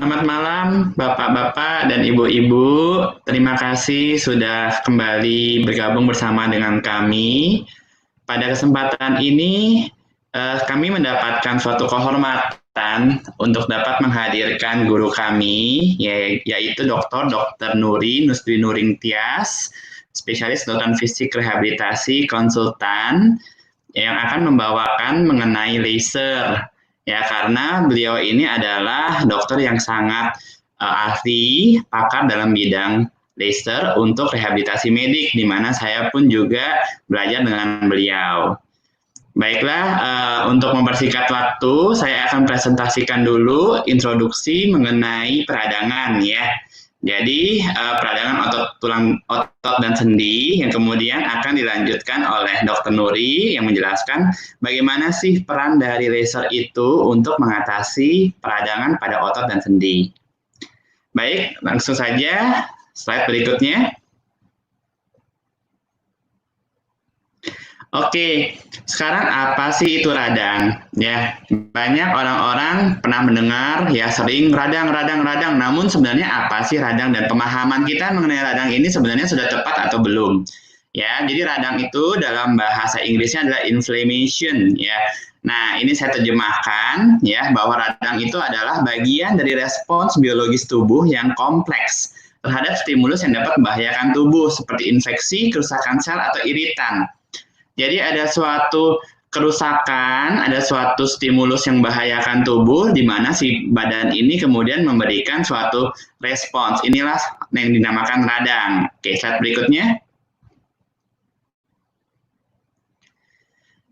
Selamat malam, Bapak-bapak dan Ibu-ibu. Terima kasih sudah kembali bergabung bersama dengan kami. Pada kesempatan ini, kami mendapatkan suatu kehormatan untuk dapat menghadirkan guru kami, yaitu Dr. Nusri Nuring Tias, spesialis kedokteran fisik rehabilitasi konsultan, yang akan membawakan mengenai laser. Ya, karena beliau ini adalah dokter yang sangat ahli, pakar dalam bidang laser untuk rehabilitasi medik, di mana saya pun juga belajar dengan beliau. Baiklah, untuk mempersingkat waktu, saya akan presentasikan dulu introduksi mengenai peradangan ya. Jadi peradangan otot dan sendi yang kemudian akan dilanjutkan oleh Dr. Nuri yang menjelaskan bagaimana sih peran dari laser itu untuk mengatasi peradangan pada otot dan sendi. Baik, langsung saja slide berikutnya. Oke, sekarang apa sih itu radang? Ya, banyak orang-orang pernah mendengar ya sering radang. Namun sebenarnya apa sih radang dan pemahaman kita mengenai radang ini sebenarnya sudah tepat atau belum? Ya, jadi radang itu dalam bahasa Inggrisnya adalah inflammation ya. Nah, ini saya terjemahkan ya bahwa radang itu adalah bagian dari respons biologis tubuh yang kompleks terhadap stimulus yang dapat membahayakan tubuh seperti infeksi, kerusakan sel atau iritan. Jadi ada suatu kerusakan, ada suatu stimulus yang membahayakan tubuh di mana si badan ini kemudian memberikan suatu respons. Inilah yang dinamakan radang. Oke, slide berikutnya.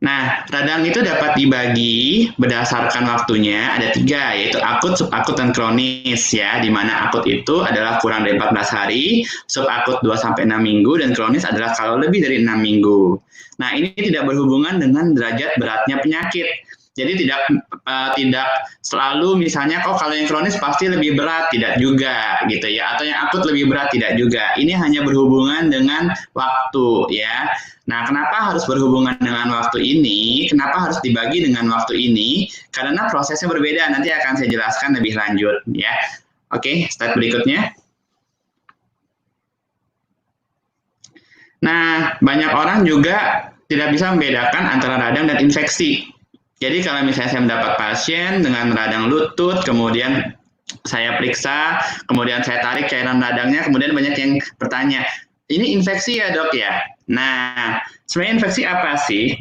Nah, radang itu dapat dibagi berdasarkan waktunya, ada 3, yaitu akut, subakut, dan kronis ya, di mana akut itu adalah kurang dari 14 hari, subakut 2-6 minggu, dan kronis adalah kalau lebih dari 6 minggu. Nah, ini tidak berhubungan dengan derajat beratnya penyakit. Jadi tidak selalu misalnya kalau yang kronis pasti lebih berat, tidak juga gitu ya, atau yang akut lebih berat, tidak juga. Ini hanya berhubungan dengan waktu ya. Nah, kenapa harus berhubungan dengan waktu ini? Kenapa harus dibagi dengan waktu ini? Karena prosesnya berbeda, nanti akan saya jelaskan lebih lanjut ya. Oke, slide berikutnya. Nah, banyak orang juga tidak bisa membedakan antara radang dan infeksi. Jadi kalau misalnya saya mendapat pasien dengan radang lutut, kemudian saya periksa, kemudian saya tarik cairan radangnya, kemudian banyak yang bertanya, ini infeksi ya dok ya? Nah, sebenarnya infeksi apa sih?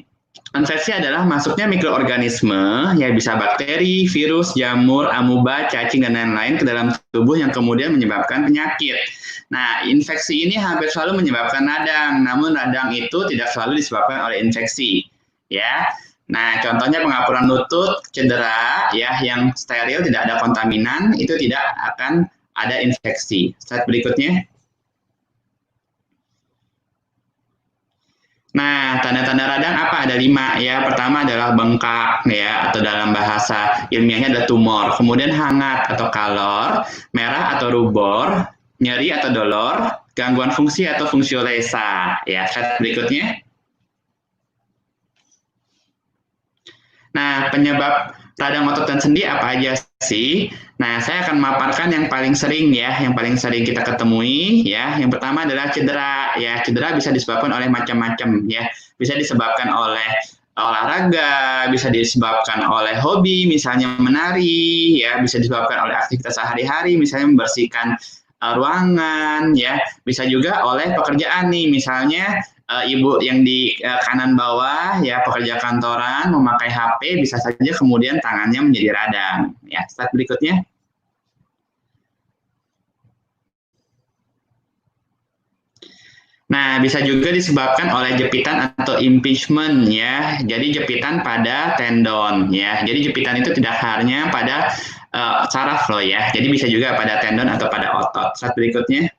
Infeksi adalah masuknya mikroorganisme, ya bisa bakteri, virus, jamur, amuba, cacing, dan lain-lain ke dalam tubuh yang kemudian menyebabkan penyakit. Nah, infeksi ini hampir selalu menyebabkan radang, namun radang itu tidak selalu disebabkan oleh infeksi. Ya, nah contohnya pengapuran lutut, cedera, ya yang steril, tidak ada kontaminan, itu tidak akan ada infeksi. Slide berikutnya. Nah, tanda-tanda radang apa? Ada 5 ya. Pertama adalah bengkak ya, atau dalam bahasa ilmiahnya adalah tumor. Kemudian hangat atau kalor, merah atau rubor, nyeri atau dolor, gangguan fungsi atau fungsiolesa. Ya, slide berikutnya. Nah, penyebab radang otot dan sendi apa aja sih? Nah, saya akan memaparkan yang paling sering ya, yang paling sering kita ketemui ya. Yang pertama adalah cedera ya. Cedera bisa disebabkan oleh macam-macam ya. Bisa disebabkan oleh olahraga, bisa disebabkan oleh hobi, misalnya menari ya, bisa disebabkan oleh aktivitas sehari-hari, misalnya membersihkan ruangan ya. Bisa juga oleh pekerjaan nih, misalnya ibu yang di kanan bawah ya pekerja kantoran memakai HP bisa saja kemudian tangannya menjadi radang ya. Slide berikutnya. Nah, bisa juga disebabkan oleh jepitan atau impingement ya. Jadi jepitan pada tendon ya. Jadi jepitan itu tidak hanya pada saraf loh ya. Jadi bisa juga pada tendon atau pada otot. Slide berikutnya.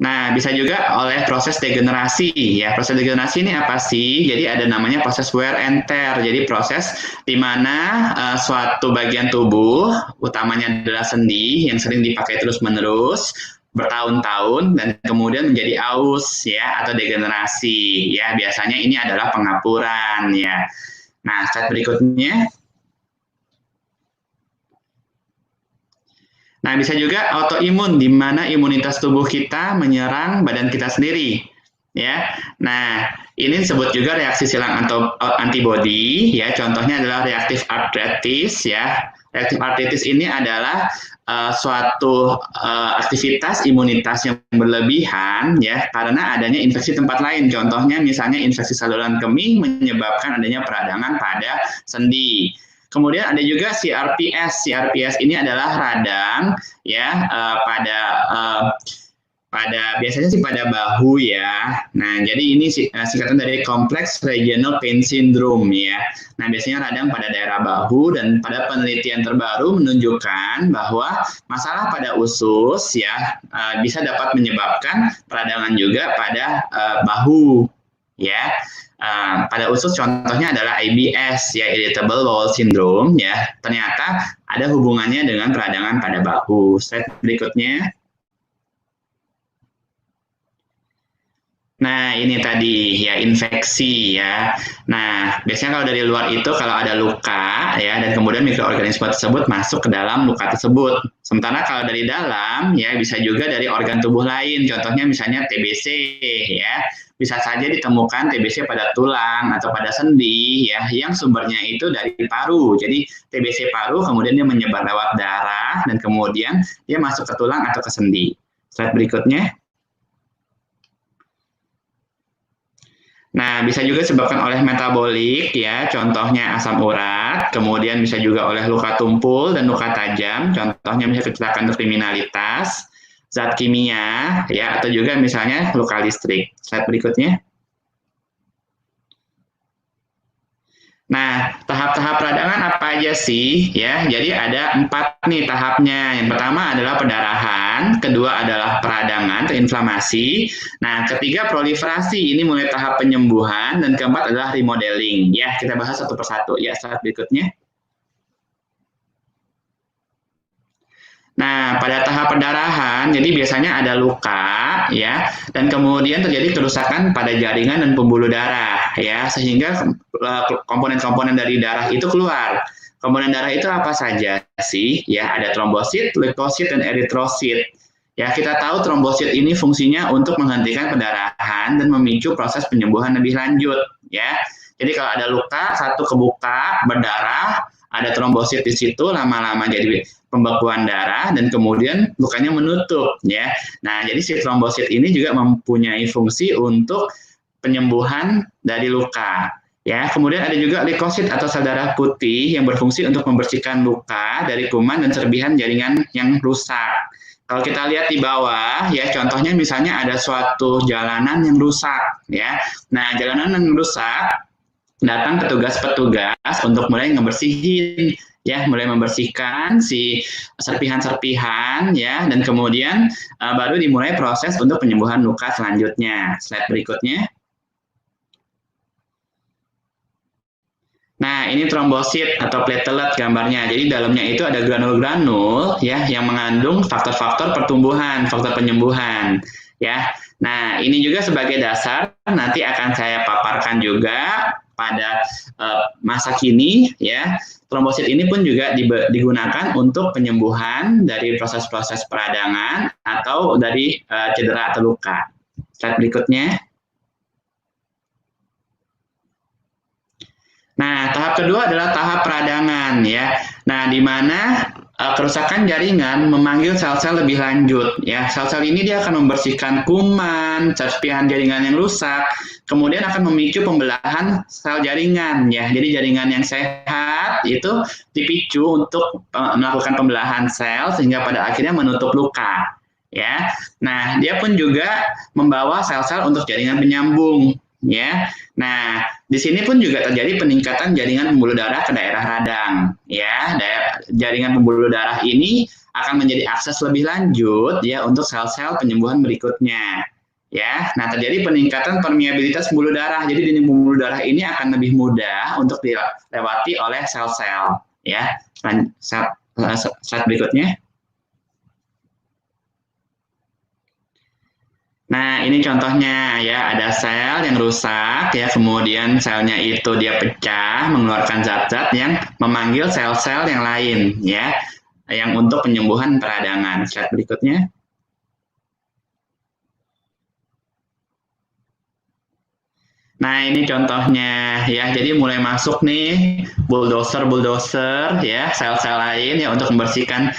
Nah, bisa juga oleh proses degenerasi ya. Proses degenerasi ini apa sih? Jadi ada namanya proses wear and tear. Jadi proses di mana suatu bagian tubuh, utamanya adalah sendi yang sering dipakai terus-menerus bertahun-tahun dan kemudian menjadi aus ya atau degenerasi ya. Biasanya ini adalah pengapuran ya. Nah, slide berikutnya. Nah, bisa juga autoimun, di mana imunitas tubuh kita menyerang badan kita sendiri. Ya, nah ini disebut juga reaksi silang antibody. Ya, contohnya adalah reaktif arthritis. Ya, reaktif arthritis ini adalah suatu aktivitas imunitas yang berlebihan, ya, karena adanya infeksi tempat lain. Contohnya, misalnya infeksi saluran kemih menyebabkan adanya peradangan pada sendi. Kemudian ada juga CRPS. CRPS ini adalah radang, ya, pada biasanya sih pada bahu, ya. Nah, jadi ini singkatan dari Complex Regional Pain Syndrome, ya. Nah, biasanya radang pada daerah bahu, dan pada penelitian terbaru menunjukkan bahwa masalah pada usus, ya, bisa dapat menyebabkan peradangan juga pada bahu, ya. Pada usus contohnya adalah IBS, ya, Irritable Bowel Syndrome, ya. Ternyata ada hubungannya dengan peradangan pada bahu. Slide berikutnya. Nah, ini tadi ya, infeksi, ya. Nah, biasanya kalau dari luar itu kalau ada luka, ya, dan kemudian mikroorganisme tersebut masuk ke dalam luka tersebut. Sementara kalau dari dalam, ya, bisa juga dari organ tubuh lain. Contohnya misalnya TBC, ya. Bisa saja ditemukan TBC pada tulang atau pada sendi, ya, yang sumbernya itu dari paru. Jadi TBC paru kemudian dia menyebar lewat darah dan kemudian dia masuk ke tulang atau ke sendi. Slide berikutnya. Nah, bisa juga disebabkan oleh metabolik, ya, contohnya asam urat, kemudian bisa juga oleh luka tumpul dan luka tajam, contohnya misalnya kecelakaan atau kriminalitas, zat kimia, ya, atau juga misalnya luka listrik. Slide berikutnya. Nah, tahap-tahap peradangan apa aja sih? Ya, jadi ada 4 nih tahapnya. Yang pertama adalah pendarahan, kedua adalah peradangan atau inflamasi. Nah, ketiga proliferasi, ini mulai tahap penyembuhan, dan keempat adalah remodeling. Ya, kita bahas satu persatu. Ya, slide berikutnya. Nah, pada tahap pendarahan, jadi biasanya ada luka, ya, dan kemudian terjadi kerusakan pada jaringan dan pembuluh darah, ya, sehingga komponen-komponen dari darah itu keluar. Komponen darah itu apa saja sih? Ya, ada trombosit, leukosit, dan eritrosit. Ya, kita tahu trombosit ini fungsinya untuk menghentikan pendarahan dan memicu proses penyembuhan lebih lanjut, ya. Jadi kalau ada luka, satu kebuka, berdarah, ada trombosit di situ, lama-lama jadi pembekuan darah, dan kemudian lukanya menutup, ya. Nah, jadi si trombosit ini juga mempunyai fungsi untuk penyembuhan dari luka, ya. Kemudian ada juga leukosit atau sel darah putih yang berfungsi untuk membersihkan luka dari kuman dan serpihan jaringan yang rusak. Kalau kita lihat di bawah, ya, contohnya misalnya ada suatu jalanan yang rusak, ya. Nah, jalanan yang rusak, datang petugas-petugas untuk mulai ngebersihin, ya, mulai membersihkan si serpihan-serpihan, ya, dan kemudian baru dimulai proses untuk penyembuhan luka selanjutnya. Slide berikutnya. Nah, ini trombosit atau platelet gambarnya. Jadi dalamnya itu ada granul-granul, ya, yang mengandung faktor-faktor pertumbuhan, faktor penyembuhan, ya. Nah, ini juga sebagai dasar nanti akan saya paparkan juga pada masa kini, ya. Trombosit ini pun juga digunakan untuk penyembuhan dari proses-proses peradangan atau dari cedera atau luka. Slide berikutnya. Nah, tahap kedua adalah tahap peradangan, ya. Nah, di mana kerusakan jaringan memanggil sel-sel lebih lanjut, ya. Sel-sel ini dia akan membersihkan kuman, serpihan jaringan yang rusak, kemudian akan memicu pembelahan sel jaringan, ya. Jadi jaringan yang sehat itu dipicu untuk melakukan pembelahan sel sehingga pada akhirnya menutup luka, ya. Nah, dia pun juga membawa sel-sel untuk jaringan penyambung, ya. Nah, di sini pun juga terjadi peningkatan jaringan pembuluh darah ke daerah radang, ya. Jaringan pembuluh darah ini akan menjadi akses lebih lanjut, ya, untuk sel-sel penyembuhan berikutnya, ya. Nah, terjadi peningkatan permeabilitas pembuluh darah. Jadi dinding pembuluh darah ini akan lebih mudah untuk dilewati oleh sel-sel, ya. Slide berikutnya. Nah, ini contohnya, ya, ada sel yang rusak, ya, kemudian selnya itu dia pecah, mengeluarkan zat-zat yang memanggil sel-sel yang lain, ya. yang untuk penyembuhan peradangan. Slide berikutnya. Nah, ini contohnya ya. Jadi mulai masuk nih bulldozer ya, sel-sel lain ya untuk membersihkan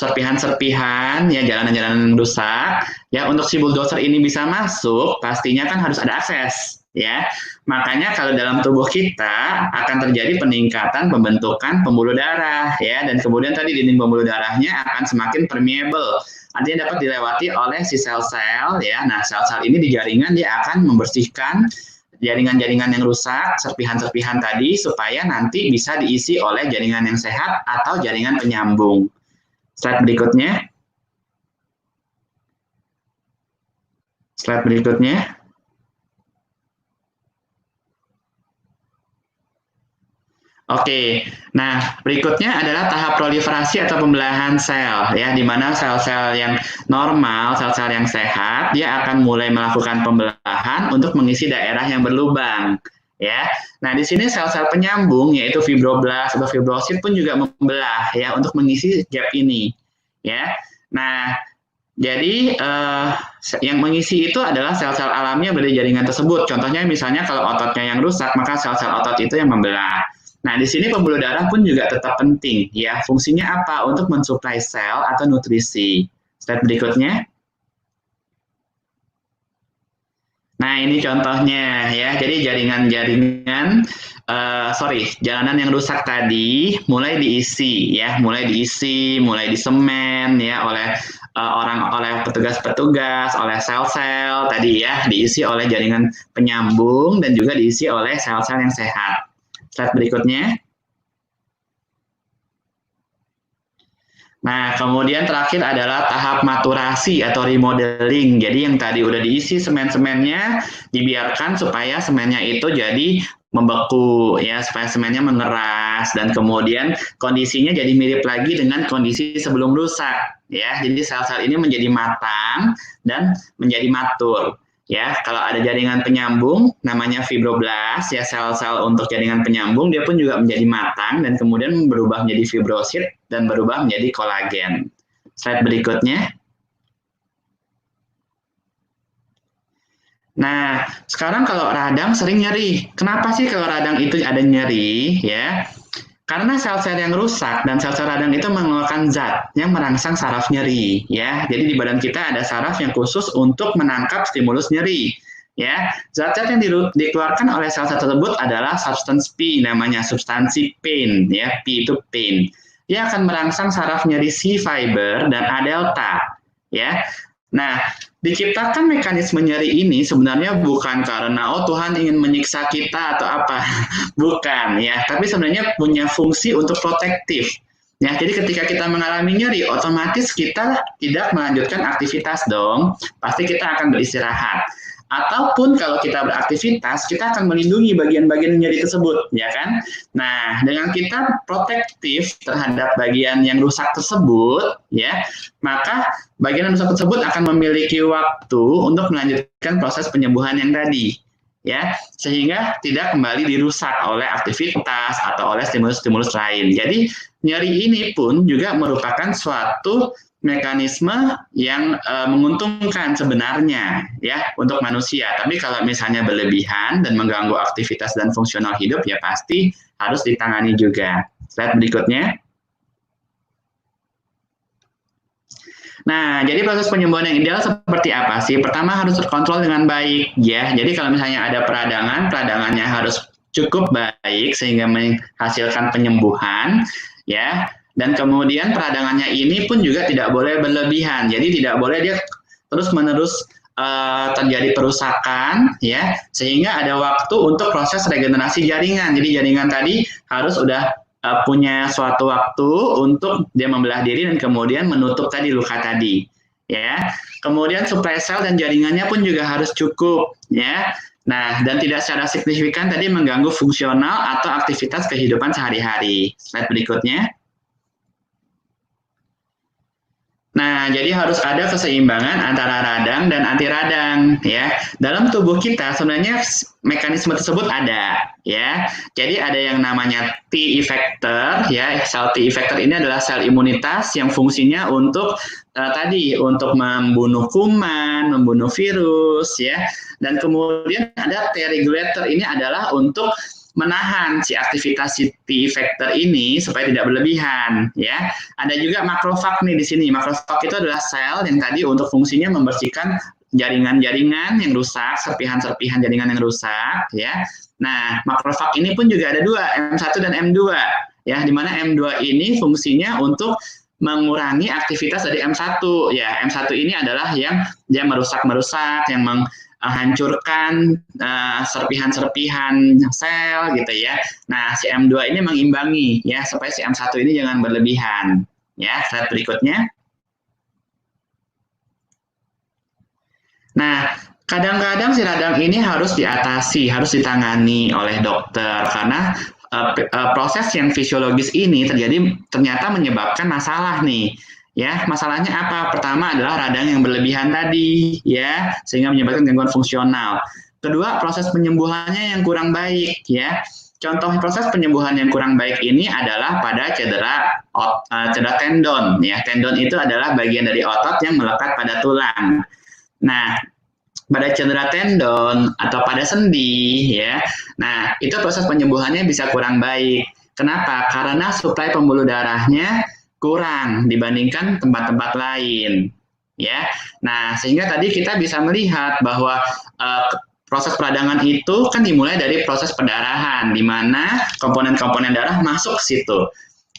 serpihan-serpihan ya, jalanan-jalanan rusak ya. Untuk si bulldozer ini bisa masuk, pastinya kan harus ada akses ya. Makanya kalau dalam tubuh kita akan terjadi peningkatan pembentukan pembuluh darah ya, dan kemudian tadi dinding pembuluh darahnya akan semakin permeable. Artinya dapat dilewati oleh si sel-sel ya. Nah, sel-sel ini di jaringan dia akan membersihkan jaringan-jaringan yang rusak, serpihan-serpihan tadi, supaya nanti bisa diisi oleh jaringan yang sehat atau jaringan penyambung. Slide berikutnya. Slide berikutnya. Oke, nah berikutnya adalah tahap proliferasi atau pembelahan sel, ya, di mana sel-sel yang normal, sel-sel yang sehat, dia akan mulai melakukan pembelahan untuk mengisi daerah yang berlubang, ya. Nah, di sini sel-sel penyambung, yaitu fibroblast atau fibrosit pun juga membelah, ya, untuk mengisi gap ini, ya. Nah, jadi yang mengisi itu adalah sel-sel alami yang berada di jaringan tersebut. Contohnya misalnya kalau ototnya yang rusak, maka sel-sel otot itu yang membelah. Nah, di sini pembuluh darah pun juga tetap penting, ya. Fungsinya apa? Untuk mensuplai sel atau nutrisi. Slide berikutnya. Nah, ini contohnya, ya. Jadi jaringan-jaringan, jalanan yang rusak tadi mulai diisi, ya. Mulai disemen, ya, oleh oleh petugas-petugas, oleh sel-sel tadi, ya, diisi oleh jaringan penyambung dan juga diisi oleh sel-sel yang sehat. Slide berikutnya. Nah, kemudian terakhir adalah tahap maturasi atau remodeling. Jadi yang tadi udah diisi semen-semennya, dibiarkan supaya semennya itu jadi membeku, ya, supaya semennya mengeras, dan kemudian kondisinya jadi mirip lagi dengan kondisi sebelum rusak, ya. Jadi sel-sel ini menjadi matang dan menjadi matur. Ya, kalau ada jaringan penyambung namanya fibroblast, ya, sel-sel untuk jaringan penyambung dia pun juga menjadi matang dan kemudian berubah menjadi fibrosit dan berubah menjadi kolagen. Slide berikutnya. Nah, sekarang kalau radang sering nyeri. Kenapa sih kalau radang itu ada nyeri, ya? Karena sel-sel yang rusak dan sel-sel radang itu mengeluarkan zat yang merangsang saraf nyeri, ya. Jadi di badan kita ada saraf yang khusus untuk menangkap stimulus nyeri, ya. Zat-zat yang dikeluarkan oleh sel-sel tersebut adalah substance P, namanya substansi pain, ya. P itu pain. Dia akan merangsang saraf nyeri C fiber dan A delta, ya. Nah, diciptakan mekanisme nyeri ini sebenarnya bukan karena Tuhan ingin menyiksa kita atau apa, bukan, ya, tapi sebenarnya punya fungsi untuk protektif. Ya, jadi ketika kita mengalami nyeri, otomatis kita tidak melanjutkan aktivitas dong, pasti kita akan beristirahat. Ataupun kalau kita beraktivitas, kita akan melindungi bagian-bagian nyeri tersebut, ya kan? Nah, dengan kita protektif terhadap bagian yang rusak tersebut, ya, maka bagian yang rusak tersebut akan memiliki waktu untuk melanjutkan proses penyembuhan yang tadi, ya, sehingga tidak kembali dirusak oleh aktivitas atau oleh stimulus-stimulus lain. Jadi nyeri ini pun juga merupakan suatu mekanisme yang menguntungkan sebenarnya, ya, untuk manusia. Tapi kalau misalnya berlebihan dan mengganggu aktivitas dan fungsional hidup, ya pasti harus ditangani juga. Slide berikutnya. Nah, jadi proses penyembuhan yang ideal seperti apa sih? Pertama harus terkontrol dengan baik, ya. Jadi kalau misalnya ada peradangan, peradangannya harus cukup baik sehingga menghasilkan penyembuhan, ya. Dan kemudian peradangannya ini pun juga tidak boleh berlebihan. Jadi tidak boleh dia terus-menerus terjadi perusakan, ya, sehingga ada waktu untuk proses regenerasi jaringan. Jadi jaringan tadi harus udah punya suatu waktu untuk dia membelah diri dan kemudian menutup tadi luka tadi, ya. Kemudian suplai sel dan jaringannya pun juga harus cukup, ya. Nah, dan tidak secara signifikan tadi mengganggu fungsional atau aktivitas kehidupan sehari-hari. Slide berikutnya. Nah, jadi harus ada keseimbangan antara radang dan anti radang ya. Dalam tubuh kita sebenarnya mekanisme tersebut ada ya. Jadi ada yang namanya T effector ya. Sel T effector ini adalah sel imunitas yang fungsinya untuk tadi untuk membunuh kuman, membunuh virus ya. Dan kemudian ada T regulator, ini adalah untuk menahan si aktivitas si T effector ini supaya tidak berlebihan ya. Ada juga makrofag nih di sini. Makrofag itu adalah sel yang tadi untuk fungsinya membersihkan jaringan-jaringan yang rusak, serpihan-serpihan jaringan yang rusak ya. Nah, makrofag ini pun juga ada dua, M1 dan M2 ya, di mana M2 ini fungsinya untuk mengurangi aktivitas dari M1 ya. M1 ini adalah yang dia merusak-merusak, yang menghancurkan serpihan-serpihan sel gitu ya. Nah, si M2 ini mengimbangi ya supaya si M1 ini jangan berlebihan. Ya, slide berikutnya. Nah, kadang-kadang si radang ini harus diatasi, harus ditangani oleh dokter karena proses yang fisiologis ini ternyata menyebabkan masalah nih. Ya, masalahnya apa? Pertama adalah radang yang berlebihan tadi, ya, sehingga menyebabkan gangguan fungsional. Kedua, proses penyembuhannya yang kurang baik, ya. Contoh proses penyembuhan yang kurang baik ini adalah pada cedera tendon, ya. Tendon itu adalah bagian dari otot yang melekat pada tulang. Nah, pada cedera tendon atau pada sendi, ya. Nah, itu proses penyembuhannya bisa kurang baik. Kenapa? Karena suplai pembuluh darahnya kurang dibandingkan tempat-tempat lain, ya. Nah, sehingga tadi kita bisa melihat bahwa proses peradangan itu kan dimulai dari proses perdarahan, di mana komponen-komponen darah masuk ke situ.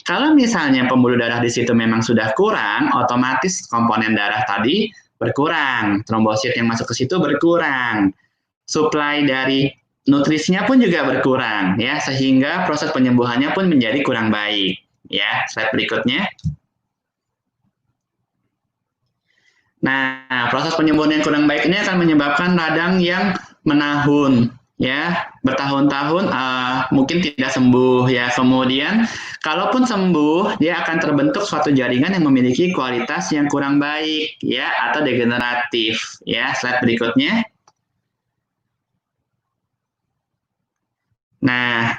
Kalau misalnya pembuluh darah di situ memang sudah kurang, otomatis komponen darah tadi berkurang, trombosit yang masuk ke situ berkurang, suplai dari nutrisinya pun juga berkurang, ya, sehingga proses penyembuhannya pun menjadi kurang baik. Ya, slide berikutnya. Nah, proses penyembuhan yang kurang baik ini akan menyebabkan radang yang menahun, ya, bertahun-tahun mungkin tidak sembuh, ya. Kemudian, kalaupun sembuh, dia akan terbentuk suatu jaringan yang memiliki kualitas yang kurang baik, ya, atau degeneratif, ya. Slide berikutnya. Nah,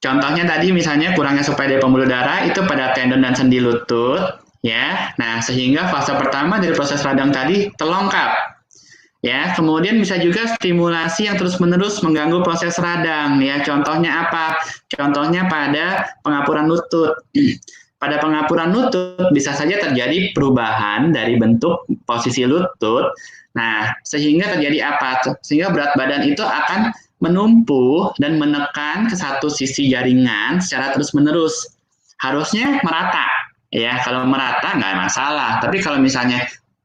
contohnya tadi misalnya kurangnya suplai dari pembuluh darah itu pada tendon dan sendi lutut, ya. Nah, sehingga fase pertama dari proses radang tadi terlongkap. Ya, kemudian bisa juga stimulasi yang terus-menerus mengganggu proses radang, ya. Contohnya apa? Contohnya pada pengapuran lutut. Pada pengapuran lutut bisa saja terjadi perubahan dari bentuk posisi lutut. Nah, sehingga terjadi apa? Sehingga berat badan itu akan menumpuh dan menekan ke satu sisi jaringan secara terus-menerus. Harusnya merata, ya. Kalau merata nggak masalah. Tapi kalau misalnya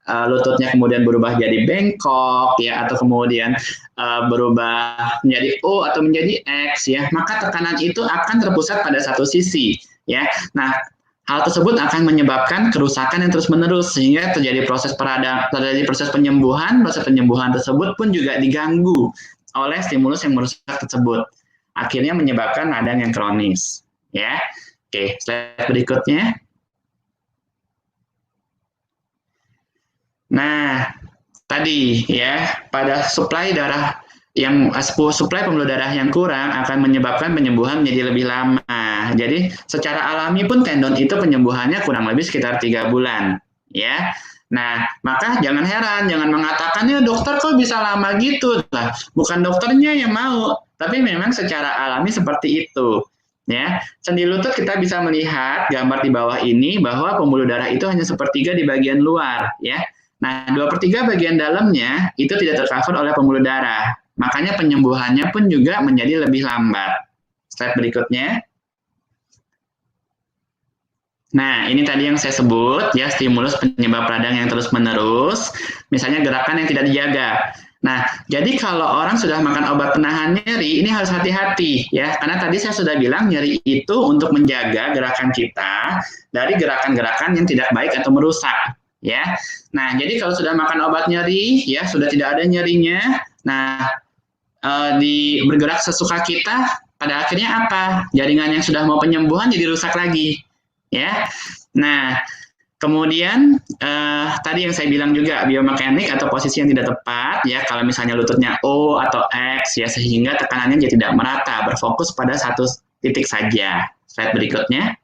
lututnya kemudian berubah jadi bengkok, ya, atau kemudian berubah menjadi O atau menjadi X, ya, maka tekanan itu akan terpusat pada satu sisi, ya. Nah, hal tersebut akan menyebabkan kerusakan yang terus-menerus sehingga terjadi proses penyembuhan. Proses penyembuhan tersebut pun juga diganggu oleh stimulus yang merusak tersebut, akhirnya menyebabkan radang yang kronis, ya. Oke, slide berikutnya. Nah, tadi ya, pada suplai darah yang suplai pembuluh darah yang kurang akan menyebabkan penyembuhan menjadi lebih lama. Jadi secara alami pun tendon itu penyembuhannya kurang lebih sekitar 3 bulan, ya. Nah, maka jangan heran, jangan mengatakan, ya dokter kok bisa lama gitu. Nah, bukan dokternya yang mau, tapi memang secara alami seperti itu. Ya, sendi lutut kita bisa melihat gambar di bawah ini bahwa pembuluh darah itu hanya sepertiga di bagian luar, ya. Nah, 2/3 bagian dalamnya itu tidak tercover oleh pembuluh darah. Makanya penyembuhannya pun juga menjadi lebih lambat. Slide berikutnya. Nah, ini tadi yang saya sebut, ya, stimulus penyebab radang yang terus-menerus, misalnya gerakan yang tidak dijaga. Nah, jadi kalau orang sudah makan obat penahan nyeri, ini harus hati-hati, ya, karena tadi saya sudah bilang nyeri itu untuk menjaga gerakan kita dari gerakan-gerakan yang tidak baik atau merusak, ya. Nah, jadi kalau sudah makan obat nyeri, ya, sudah tidak ada nyerinya, nah, bergerak sesuka kita, pada akhirnya apa? Jaringan yang sudah mau penyembuhan jadi rusak lagi. Ya, nah, Kemudian tadi yang saya bilang juga biomekanik atau posisi yang tidak tepat ya, kalau misalnya lututnya O atau X ya, sehingga tekanannya jadi tidak merata, berfokus pada satu titik saja. Slide berikutnya.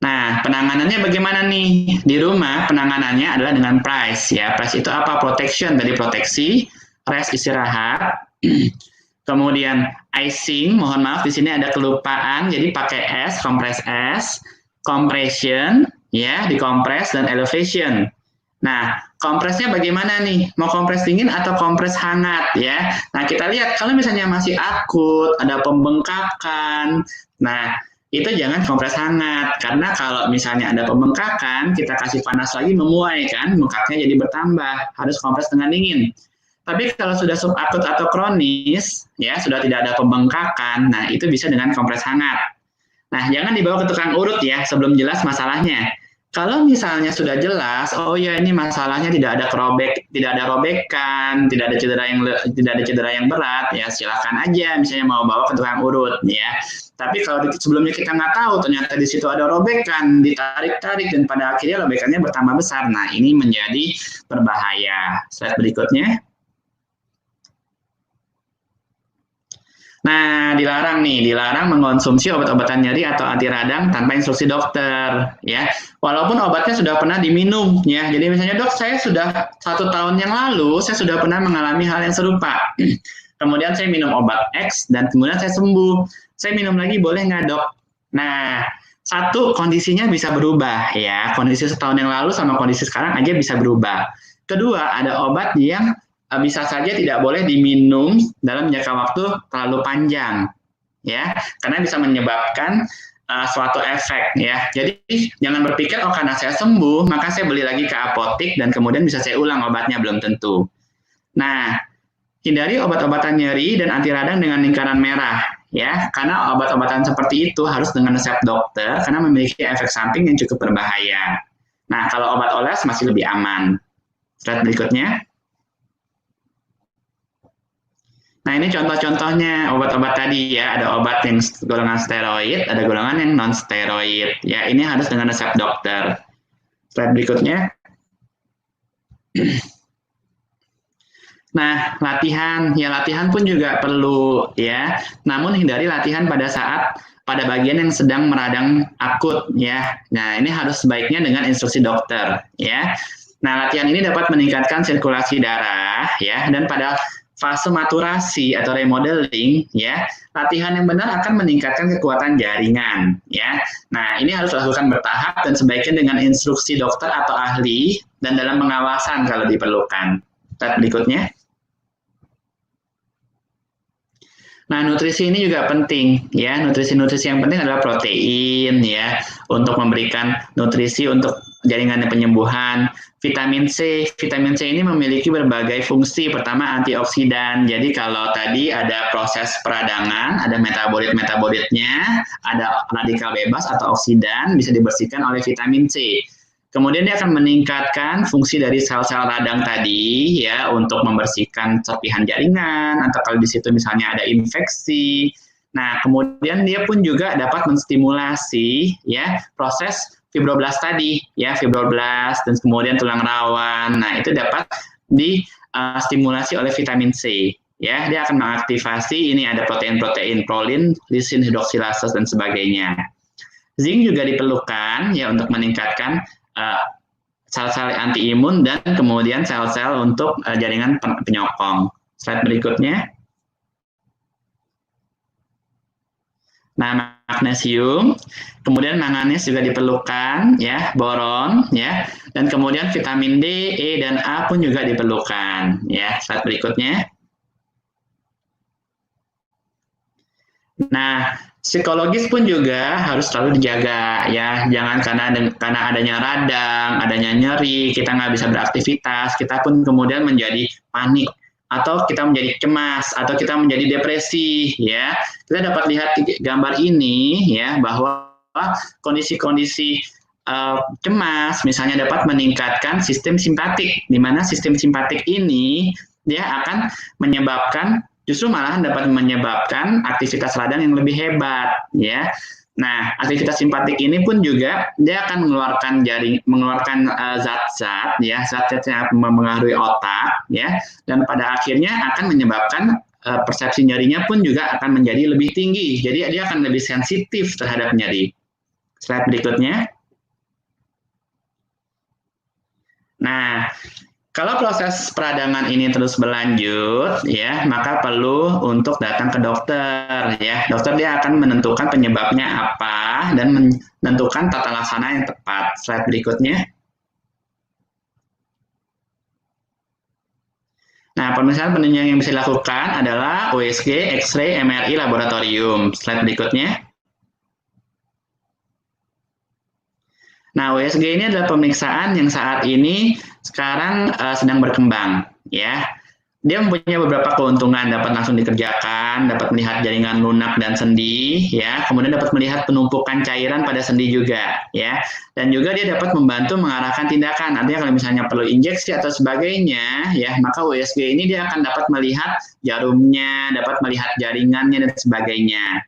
Nah, penanganannya bagaimana nih? Di rumah penanganannya adalah dengan PRICE ya. PRICE itu apa? Protection, dari proteksi, rest istirahat. Kemudian icing, mohon maaf di sini ada kelupaan, jadi pakai S, kompres S, compression, ya, dikompres, dan elevation. Nah, kompresnya bagaimana nih? Mau kompres dingin atau kompres hangat, ya? Nah, kita lihat kalau misalnya masih akut, ada pembengkakan, nah, itu jangan kompres hangat, karena kalau misalnya ada pembengkakan, kita kasih panas lagi memuai, kan? Bengkaknya jadi bertambah, harus kompres dengan dingin. Tapi kalau sudah subakut atau kronis, ya, sudah tidak ada pembengkakan, nah, itu bisa dengan kompres hangat. Nah, jangan dibawa ke tukang urut ya sebelum jelas masalahnya. Kalau misalnya sudah jelas, oh ya ini masalahnya tidak ada tidak ada robekan, tidak ada cedera yang berat, ya silakan aja misalnya mau bawa ke tukang urut ya. Tapi kalau sebelumnya kita nggak tahu ternyata di situ ada robekan, ditarik-tarik dan pada akhirnya robekannya bertambah besar. Nah, ini menjadi berbahaya. Slide berikutnya. Nah, dilarang mengonsumsi obat-obatan nyeri atau anti radang tanpa instruksi dokter, ya. Walaupun obatnya sudah pernah diminum, ya. Jadi misalnya dok, saya sudah 1 tahun yang lalu, saya sudah pernah mengalami hal yang serupa. Kemudian saya minum obat X dan kemudian saya sembuh. Saya minum lagi boleh nggak dok? Nah, satu, kondisinya bisa berubah, ya. Kondisi setahun yang lalu sama kondisi sekarang aja bisa berubah. Kedua, ada obat yang bisa saja tidak boleh diminum dalam jangka waktu terlalu panjang, ya, karena bisa menyebabkan suatu efek, ya. Jadi jangan berpikir oh karena saya sembuh maka saya beli lagi ke apotek dan kemudian bisa saya ulang obatnya, belum tentu. Nah, hindari obat-obatan nyeri dan anti radang dengan lingkaran merah, ya, karena obat-obatan seperti itu harus dengan resep dokter karena memiliki efek samping yang cukup berbahaya. Nah, kalau obat oles masih lebih aman. Slide berikutnya. Nah, ini contoh-contohnya obat-obat tadi ya, ada obat yang golongan steroid, ada golongan yang non-steroid. Ya, ini harus dengan resep dokter. Slide berikutnya. Nah, latihan pun juga perlu ya. Namun hindari latihan pada bagian yang sedang meradang akut ya. Nah, ini harus sebaiknya dengan instruksi dokter ya. Nah, latihan ini dapat meningkatkan sirkulasi darah ya, dan pada fase maturasi atau remodeling ya, latihan yang benar akan meningkatkan kekuatan jaringan ya. Nah, ini harus dilakukan bertahap dan sebaiknya dengan instruksi dokter atau ahli dan dalam pengawasan kalau diperlukan. Slide berikutnya. Nah, nutrisi ini juga penting ya. Nutrisi-nutrisi yang penting adalah protein ya, untuk memberikan nutrisi untuk jaringan penyembuhan. Vitamin C ini memiliki berbagai fungsi. Pertama, antioksidan. Jadi kalau tadi ada proses peradangan, ada metabolitnya, ada radikal bebas atau oksidan, bisa dibersihkan oleh vitamin C. Kemudian dia akan meningkatkan fungsi dari sel-sel radang tadi ya, untuk membersihkan serpihan jaringan atau kalau di situ misalnya ada infeksi. Nah, kemudian dia pun juga dapat menstimulasi ya proses fibroblast tadi ya, fibroblast dan kemudian tulang rawan. Nah, itu dapat distimulasi oleh vitamin C ya. Dia akan mengaktifasi, ini ada protein-protein prolin, lisin, hidroksilase dan sebagainya. Zinc juga diperlukan ya untuk meningkatkan sel-sel anti-imun dan kemudian sel-sel untuk jaringan penyokong. Slide berikutnya. Nah, magnesium, kemudian manganis juga diperlukan, ya, boron, ya, dan kemudian vitamin D, E, dan A pun juga diperlukan, ya. Slide berikutnya. Nah, psikologis pun juga harus selalu dijaga, ya. Jangan karena adanya radang, adanya nyeri, kita nggak bisa beraktivitas, kita pun kemudian menjadi panik, atau kita menjadi cemas, atau kita menjadi depresi, ya. Kita dapat lihat gambar ini, ya, bahwa kondisi-kondisi cemas, misalnya dapat meningkatkan sistem simpatik, di mana sistem simpatik ini dia akan justru malahan dapat menyebabkan aktivitas radang yang lebih hebat, ya. Nah, aktivitas simpatik ini pun juga dia akan mengeluarkan zat-zat ya, zat-zat yang mempengaruhi otak ya, dan pada akhirnya akan menyebabkan persepsi nyerinya pun juga akan menjadi lebih tinggi. Jadi dia akan lebih sensitif terhadap nyeri. Slide berikutnya. Nah, kalau proses peradangan ini terus berlanjut, ya, maka perlu untuk datang ke dokter, ya. Dokter dia akan menentukan penyebabnya apa dan menentukan tata laksana yang tepat. Slide berikutnya. Nah, pemeriksaan penunjang yang bisa dilakukan adalah USG, X-ray, MRI, laboratorium. Slide berikutnya. Nah, USG ini adalah pemeriksaan yang saat ini sekarang sedang berkembang, ya. Dia mempunyai beberapa keuntungan, dapat langsung dikerjakan, dapat melihat jaringan lunak dan sendi, ya. Kemudian dapat melihat penumpukan cairan pada sendi juga, ya. Dan juga dia dapat membantu mengarahkan tindakan. Artinya kalau misalnya perlu injeksi atau sebagainya, ya, maka USG ini dia akan dapat melihat jarumnya, dapat melihat jaringannya dan sebagainya.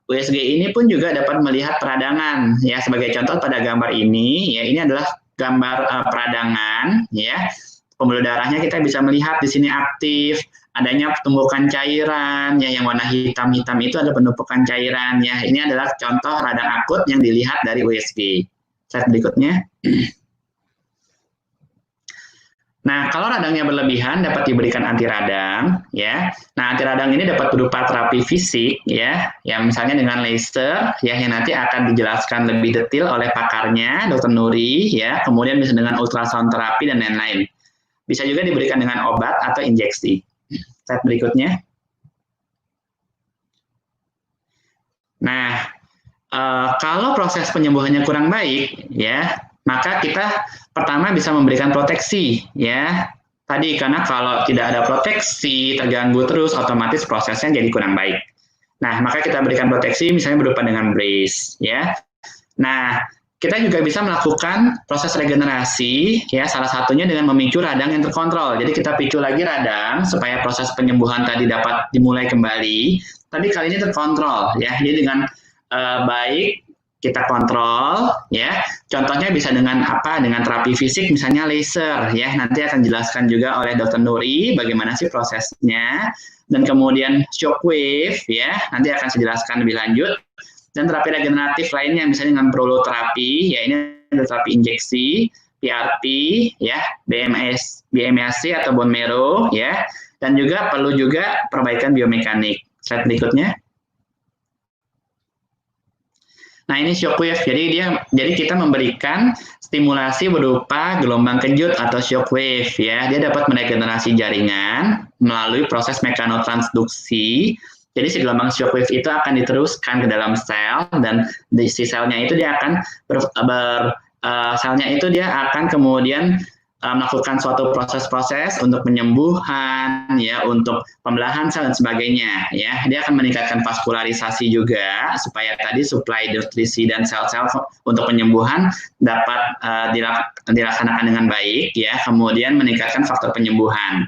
USG ini pun juga dapat melihat peradangan, ya. Sebagai contoh pada gambar ini, ya, ini adalah gambar peradangan, ya. Pembuluh darahnya kita bisa melihat di sini aktif, adanya penumpukan cairan, ya, yang warna hitam-hitam itu ada penumpukan cairan, ya. Ini adalah contoh radang akut yang dilihat dari USG. Slide berikutnya. Nah, kalau radangnya berlebihan dapat diberikan anti radang, ya. Nah, anti radang ini dapat berupa terapi fisik, ya, yang misalnya dengan laser, ya, yang nanti akan dijelaskan lebih detail oleh pakarnya, Dr. Nuri, ya. Kemudian bisa dengan ultrasound terapi dan lain-lain. Bisa juga diberikan dengan obat atau injeksi. Slide berikutnya. Nah, kalau proses penyembuhannya kurang baik, ya, maka kita pertama bisa memberikan proteksi, ya. Tadi karena kalau tidak ada proteksi, terganggu terus, otomatis prosesnya jadi kurang baik. Nah, maka kita berikan proteksi misalnya berupa dengan brace, ya. Nah, kita juga bisa melakukan proses regenerasi, ya, salah satunya dengan memicu radang yang terkontrol. Jadi kita picu lagi radang supaya proses penyembuhan tadi dapat dimulai kembali, tapi kali ini terkontrol, ya. Jadi dengan baik kita kontrol, ya. Contohnya bisa dengan apa? Dengan terapi fisik, misalnya laser, ya. Nanti akan dijelaskan juga oleh Dr. Nuri bagaimana sih prosesnya. Dan kemudian shockwave, ya. Nanti akan saya jelaskan lebih lanjut. Dan terapi regeneratif lainnya, misalnya dengan proloterapi, ya, ini ada terapi injeksi, PRP, ya, BMSC atau bone marrow, ya. Dan juga perlu juga perbaikan biomekanik. Slide berikutnya. Nah, ini shockwave. Jadi kita memberikan stimulasi berupa gelombang kejut atau shockwave, ya. Dia dapat meregenerasi jaringan melalui proses mekanotransduksi. Jadi si gelombang shockwave itu akan diteruskan ke dalam sel dan di si selnya itu dia akan kemudian melakukan suatu proses-proses untuk penyembuhan, ya, untuk pembelahan sel dan sebagainya, ya. Dia akan meningkatkan vaskularisasi juga supaya tadi suplai nutrisi dan sel-sel untuk penyembuhan dapat dilaksanakan dengan baik, ya. Kemudian meningkatkan faktor penyembuhan.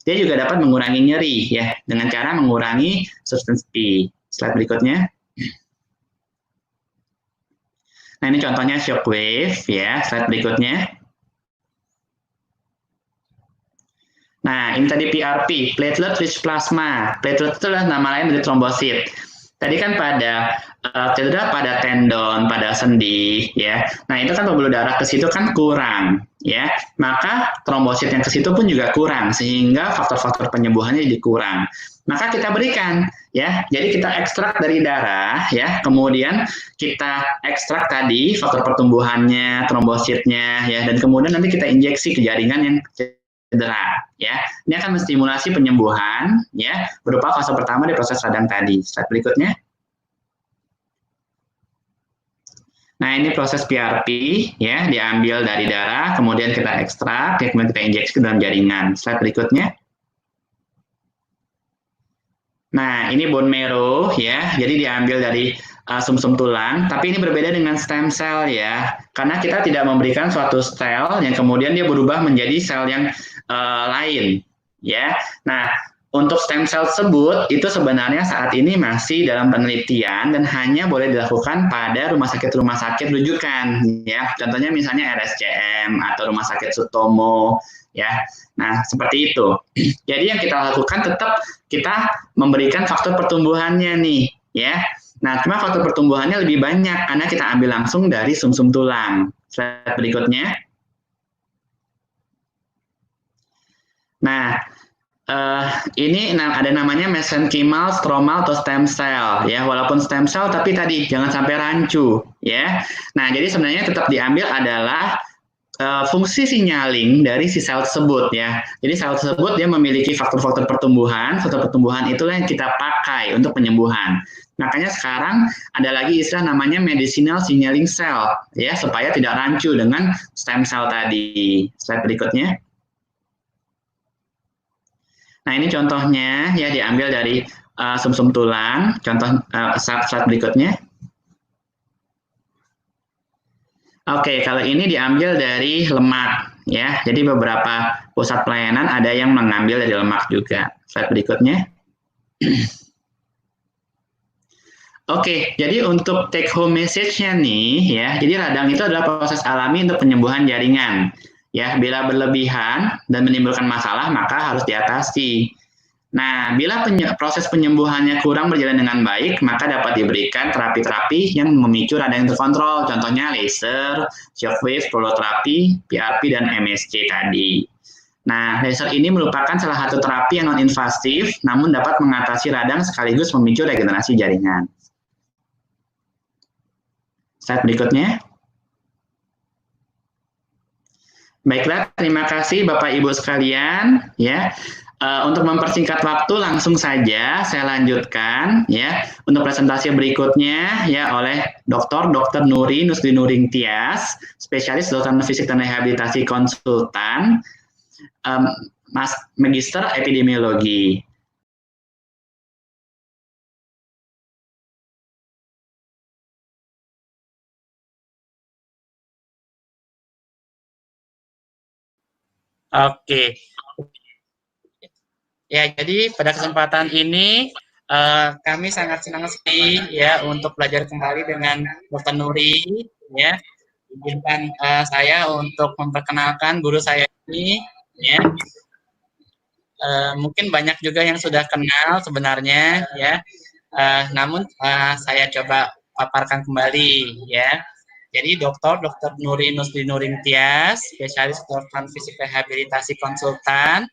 Dia juga dapat mengurangi nyeri, ya, dengan cara mengurangi substance P. Slide berikutnya. Nah, ini contohnya shockwave, ya. Slide berikutnya. Nah, ini tadi PRP, platelet rich plasma. Platelet itu adalah nama lain dari trombosit. Tadi kan pada cedera pada tendon, pada sendi, ya. Nah, itu kan pembuluh darah ke situ kan kurang, ya. Maka trombosit yang ke situ pun juga kurang, sehingga faktor-faktor penyembuhannya jadi kurang. Maka kita berikan, ya. Jadi kita ekstrak dari darah, ya. Kemudian kita ekstrak tadi faktor pertumbuhannya, trombositnya, ya. Dan kemudian nanti kita injeksi ke jaringan yang cedera, ya. Ini akan menstimulasi penyembuhan, ya, berupa fase pertama di proses radang tadi. Slide berikutnya. Nah, ini proses PRP, ya, diambil dari darah, kemudian kita ekstrak, kemudian kita injeksi ke dalam jaringan. Slide berikutnya. Nah, ini bone marrow, ya, jadi diambil dari sumsum tulang, tapi ini berbeda dengan stem cell, ya, karena kita tidak memberikan suatu sel yang kemudian dia berubah menjadi sel yang lain, ya. Nah, untuk stem cell tersebut itu sebenarnya saat ini masih dalam penelitian dan hanya boleh dilakukan pada rumah sakit rujukan ya. Contohnya misalnya RSCM atau rumah sakit Sutomo ya. Nah, seperti itu. Jadi yang kita lakukan tetap kita memberikan faktor pertumbuhannya nih ya. Nah, cuma faktor pertumbuhannya lebih banyak karena kita ambil langsung dari sumsum tulang. Slide berikutnya. Nah, ini ada namanya mesenchymal, stromal, atau stem cell ya. Walaupun stem cell tapi tadi jangan sampai rancu ya. Nah, jadi sebenarnya tetap diambil adalah fungsi signaling dari si sel tersebut ya. Jadi sel tersebut dia memiliki faktor-faktor pertumbuhan. Faktor pertumbuhan itulah yang kita pakai untuk penyembuhan. Makanya sekarang ada lagi istilah namanya medicinal signaling cell ya, supaya tidak rancu dengan stem cell tadi. Slide berikutnya. Nah, ini contohnya ya diambil dari sumsum tulang. Contoh slide berikutnya. Oke, kalau ini diambil dari lemak ya. Jadi beberapa pusat pelayanan ada yang mengambil dari lemak juga. Slide berikutnya. Oke, jadi untuk take home message-nya nih ya. Jadi radang itu adalah proses alami untuk penyembuhan jaringan. Ya, bila berlebihan dan menimbulkan masalah maka harus diatasi. Nah, bila proses penyembuhannya kurang berjalan dengan baik, maka dapat diberikan terapi-terapi yang memicu radang yang terkontrol. Contohnya laser, shockwave, proloterapi, PRP, dan MSC tadi. Nah, laser ini merupakan salah satu terapi yang non-invasif, namun dapat mengatasi radang sekaligus memicu regenerasi jaringan. Slide berikutnya. Baiklah, terima kasih Bapak Ibu sekalian ya. Untuk mempersingkat waktu langsung saja saya lanjutkan ya untuk presentasi berikutnya ya oleh Dr. Nuri Nusli Nuring Tias, spesialis kedokteran fisik dan rehabilitasi konsultan, Magister Epidemiologi. Oke. Ya, jadi pada kesempatan ini kami sangat senang sekali ya untuk belajar kembali dengan Dr. Nuri ya. Izinkan saya untuk memperkenalkan guru saya ini ya. Mungkin banyak juga yang sudah kenal sebenarnya ya. Namun saya coba paparkan kembali ya. Jadi Dr. Nuri Nusli Nuring Tias, spesialis kedokteran fisik rehabilitasi konsultan,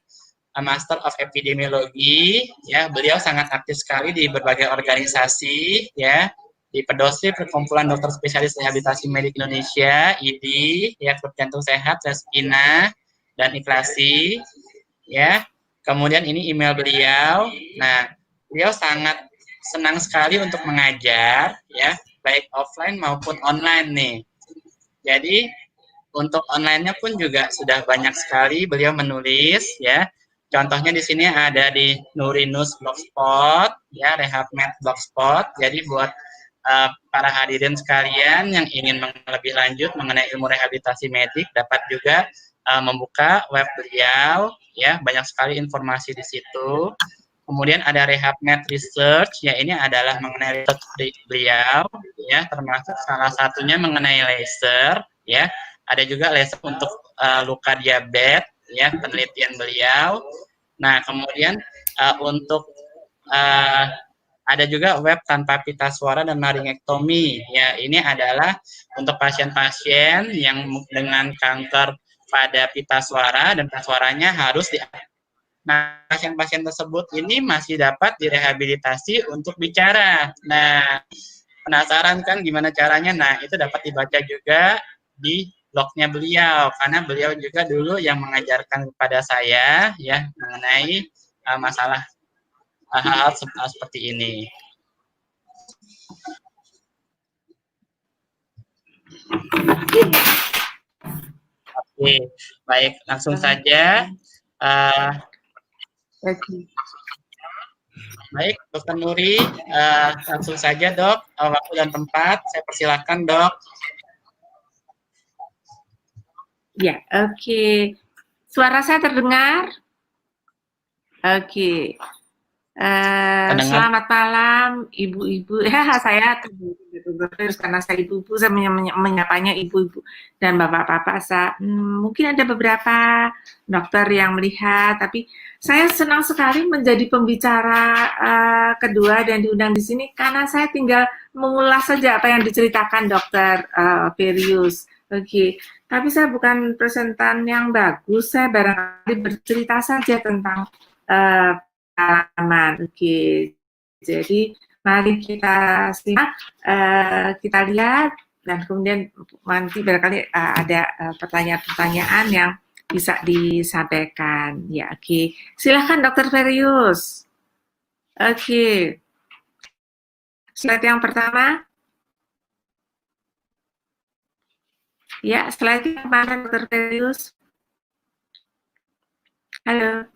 Master of Epidemiologi, ya beliau sangat aktif sekali di berbagai organisasi, ya di Pedosri Perkumpulan Dokter Spesialis Rehabilitasi Medik Indonesia, IDI, ya Klub Jantung Sehat, Respina, dan Ikhlasi, ya. Kemudian ini email beliau. Nah, beliau sangat senang sekali untuk mengajar, ya baik offline maupun online nih. Jadi untuk online-nya pun juga sudah banyak sekali beliau menulis, ya. Contohnya di sini ada di Nurinus Blogspot, ya, RehabMed Blogspot. Jadi buat para hadirin sekalian yang ingin lebih lanjut mengenai ilmu rehabilitasi medik dapat juga membuka web beliau, ya, banyak sekali informasi di situ. Kemudian ada RehabMed Research, ya ini adalah mengenai research beliau, ya, termasuk salah satunya mengenai laser, ya. Ada juga laser untuk luka diabetes, ya, penelitian beliau. Nah, kemudian untuk ada juga web tanpa pita suara dan laringektomi. Ya, ini adalah untuk pasien-pasien yang dengan kanker pada pita suara dan pita suaranya harus di. Nah, pasien-pasien tersebut ini masih dapat direhabilitasi untuk bicara. Nah, penasaran kan gimana caranya? Nah, itu dapat dibaca juga di blognya beliau, karena beliau juga dulu yang mengajarkan kepada saya ya mengenai masalah hal-hal seperti ini. Oke, baik, langsung saja. Baik, Dokter Nuri, langsung saja dok, waktu dan tempat, saya persilahkan dok. Ya, oke. Suara saya terdengar? Oke. Selamat malam ibu-ibu. Ya, saya terus karena saya ibu-ibu, saya menyapanya ibu-ibu dan bapak-bapak. Mungkin ada beberapa dokter yang melihat, tapi saya senang sekali menjadi pembicara kedua dan diundang di sini karena saya tinggal mengulas saja apa yang diceritakan dokter Verius. Oke, tapi saya bukan presentan yang bagus, saya barangkali bercerita saja tentang pengalaman. Oke, jadi mari kita simak, kita lihat, dan kemudian nanti barangkali ada pertanyaan-pertanyaan yang bisa disampaikan. Ya, oke. Silahkan Dokter Verius. Oke. Slide yang pertama. Ya, slide yang mana Dokter Verius? Halo.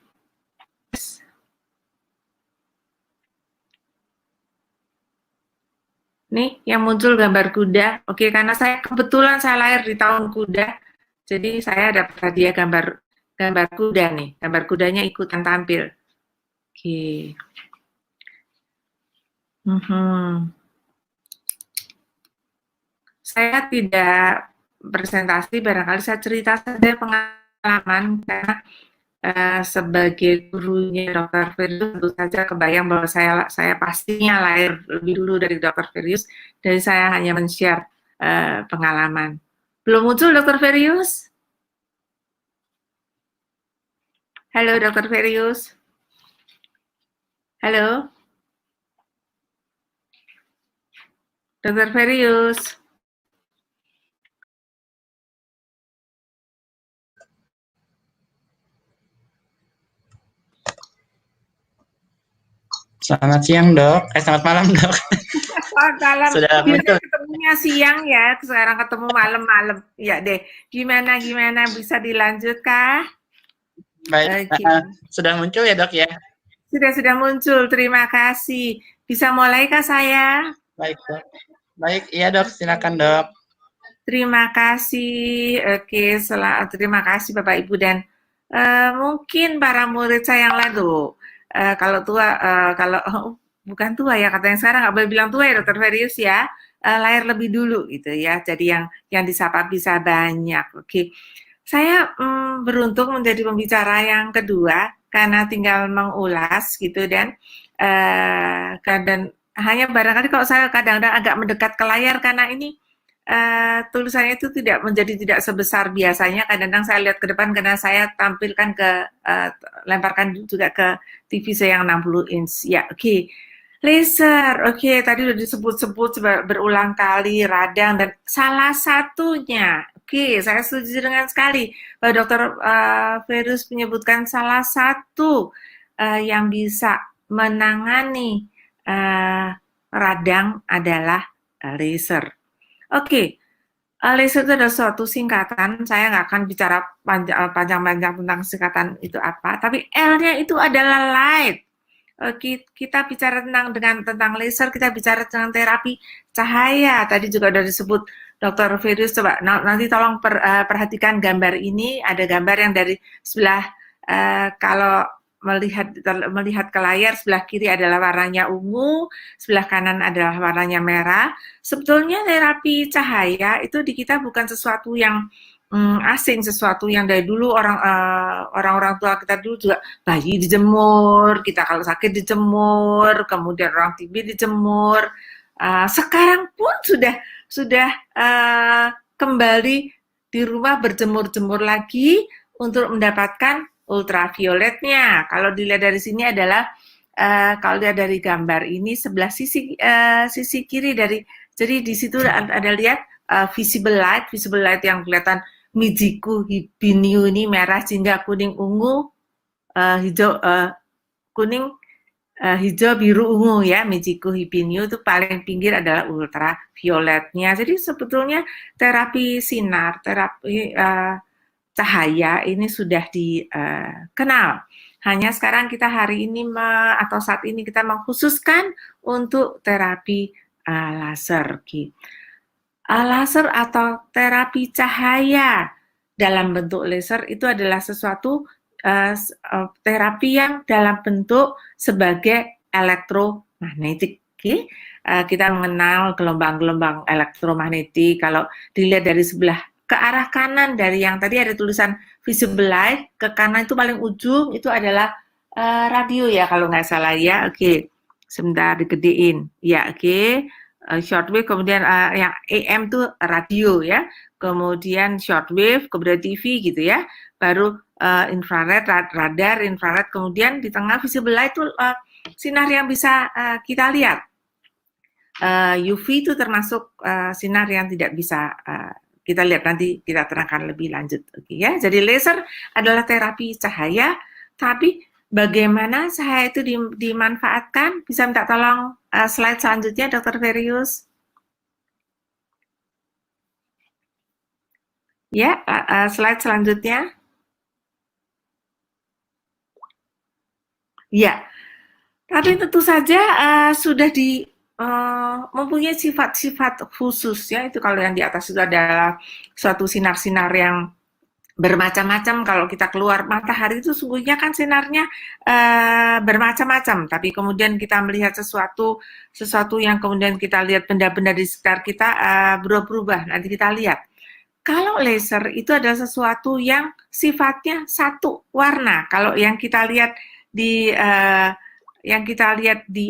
Nih, yang muncul gambar kuda. Oke, karena saya kebetulan saya lahir di tahun kuda, jadi saya dapat hadiah gambar kuda nih. Gambar kudanya ikutan tampil. Oke. Saya tidak presentasi, barangkali saya cerita saja pengalaman karena sebagai gurunya Dr. Verius tentu saja kebayang bahwa saya pastinya lahir lebih dulu dari Dr. Verius, jadi saya hanya men-share pengalaman. Belum muncul Dr. Verius? Halo Dr. Verius. Halo. Dr. Verius. Selamat siang dok, selamat malam dok. Selamat malam. Sudah muncul. Ketemunya siang ya, sekarang ketemu malam-malam. Ya deh, gimana bisa dilanjut kah? Baik, sudah muncul ya dok ya? Sudah muncul, terima kasih. Bisa mulai kah saya? Baik dok. Baik, iya dok, silakan dok. Terima kasih. Oke, terima kasih Bapak Ibu dan mungkin para murid saya yang lain tuh. Kalau tua, kalau bukan tua ya katanya sekarang nggak boleh bilang tua ya Dokter Verius ya. Lahir lebih dulu gitu ya. Jadi yang disapa bisa banyak. Oke. Saya beruntung menjadi pembicara yang kedua karena tinggal mengulas gitu dan hanya barangkali kalau saya kadang-kadang agak mendekat ke layar karena ini tulisannya itu tidak sebesar biasanya. Kadang-kadang saya lihat ke depan karena saya tampilkan lemparkan juga ke TV saya yang 60 inch. Ya, oke. Laser, oke, tadi udah disebut-sebut berulang kali radang dan salah satunya, oke, saya setuju dengan sekali bahwa Dokter Verius menyebutkan salah satu yang bisa menangani radang adalah laser. Oke, laser itu adalah suatu singkatan, saya nggak akan bicara panjang-panjang tentang singkatan itu apa, tapi L-nya itu adalah light. Kita bicara tentang laser, kita bicara tentang terapi cahaya. Tadi juga sudah disebut Dr. Verius, coba nanti tolong perhatikan gambar ini, ada gambar yang dari sebelah, kalau melihat ke layar, sebelah kiri adalah warnanya ungu, sebelah kanan adalah warnanya merah. Sebetulnya terapi cahaya itu di kita bukan sesuatu yang asing, sesuatu yang dari dulu orang-orang tua kita dulu juga bayi dijemur, kita kalau sakit dijemur, kemudian orang TB dijemur. Sekarang pun sudah kembali di rumah berjemur-jemur lagi untuk mendapatkan ultravioletnya. Kalau dilihat dari sini adalah kalau lihat dari gambar ini sebelah sisi kiri jadi di situ ada lihat visible light yang kelihatan Mijiku Hibiniu ini merah, jingga, kuning, ungu, hijau, kuning, hijau, biru, ungu ya. Mijiku Hibiniu itu paling pinggir adalah ultravioletnya. Jadi sebetulnya terapi sinar, terapi cahaya ini sudah dikenal. Hanya sekarang kita hari ini atau saat ini kita mengkhususkan untuk terapi laser. Laser atau terapi cahaya dalam bentuk laser itu adalah sesuatu terapi yang dalam bentuk sebagai elektromagnetik. Okay? Kita mengenal gelombang-gelombang elektromagnetik. Kalau dilihat dari sebelah ke arah kanan dari yang tadi ada tulisan visible light, ke kanan itu paling ujung itu adalah radio ya kalau nggak salah ya. Oke, sebentar digedein. Ya, oke. Shortwave, kemudian yang AM itu radio ya, kemudian shortwave, kemudian TV gitu ya, baru infrared, radar, infrared, kemudian di tengah visible light itu sinar yang bisa kita lihat. UV itu termasuk sinar yang tidak bisa kita lihat, nanti kita terangkan lebih lanjut. Okay, ya. Jadi laser adalah terapi cahaya, tapi bagaimana cahaya itu dimanfaatkan? Bisa minta tolong slide selanjutnya, Dr. Verius. Ya, slide selanjutnya. Ya, tapi tentu saja sudah mempunyai sifat-sifat khusus ya. Itu kalau yang di atas itu adalah suatu sinar-sinar yang bermacam-macam. Kalau kita keluar matahari itu sungguhnya kan sinarnya bermacam-macam, tapi kemudian kita melihat sesuatu yang kemudian kita lihat benda-benda di sekitar kita berubah-ubah. Nanti kita lihat. Kalau laser itu adalah sesuatu yang sifatnya satu warna. Kalau yang kita lihat di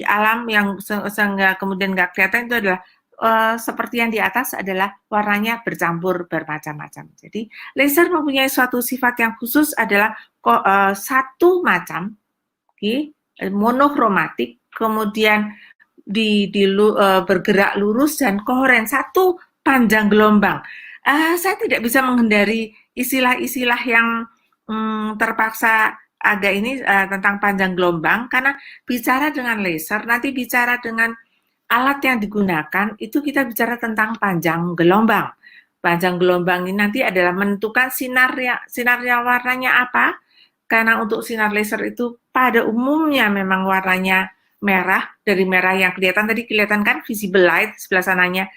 alam yang sehingga kemudian nggak kelihatan itu adalah seperti yang di atas adalah warnanya bercampur bermacam-macam. Jadi laser mempunyai suatu sifat yang khusus adalah satu macam, monokromatik, kemudian bergerak lurus dan koheren, satu panjang gelombang. Saya tidak bisa menghindari istilah-istilah yang terpaksa agak ini tentang panjang gelombang, karena bicara dengan laser, nanti bicara dengan alat yang digunakan, itu kita bicara tentang panjang gelombang. Panjang gelombang ini nanti adalah menentukan sinarnya warnanya apa, karena untuk sinar laser itu pada umumnya memang warnanya merah, dari merah yang kelihatan kan visible light, sebelah sananya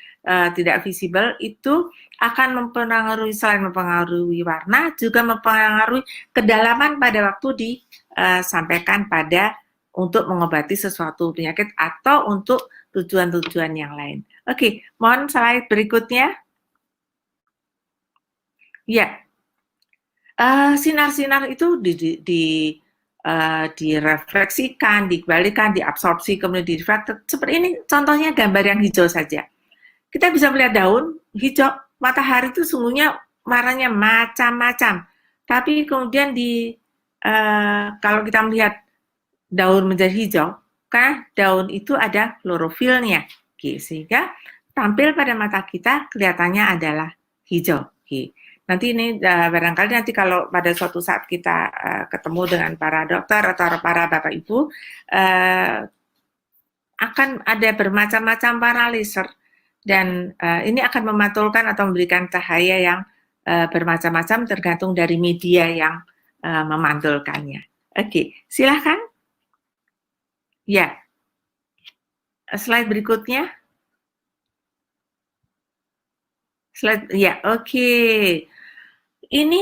tidak visible, itu akan mempengaruhi, selain mempengaruhi warna, juga mempengaruhi kedalaman pada waktu disampaikan pada untuk mengobati sesuatu penyakit atau untuk tujuan-tujuan yang lain. Oke, mohon slide berikutnya. Ya, sinar-sinar itu direfleksikan, dikembalikan, diabsorpsi, kemudian direflektor. Seperti ini contohnya gambar yang hijau saja. Kita bisa melihat daun hijau, matahari itu sungguhnya warnanya macam-macam. Tapi kemudian kalau kita melihat daun menjadi hijau, karena daun itu ada klorofilnya, sehingga tampil pada mata kita kelihatannya adalah hijau. Nanti ini barangkali nanti kalau pada suatu saat kita ketemu dengan para dokter atau para bapak ibu, akan ada bermacam-macam warna laser, dan ini akan memantulkan atau memberikan cahaya yang bermacam-macam tergantung dari media yang memantulkannya. Oke, silahkan. Ya, slide berikutnya. Slide, ya, oke. Ini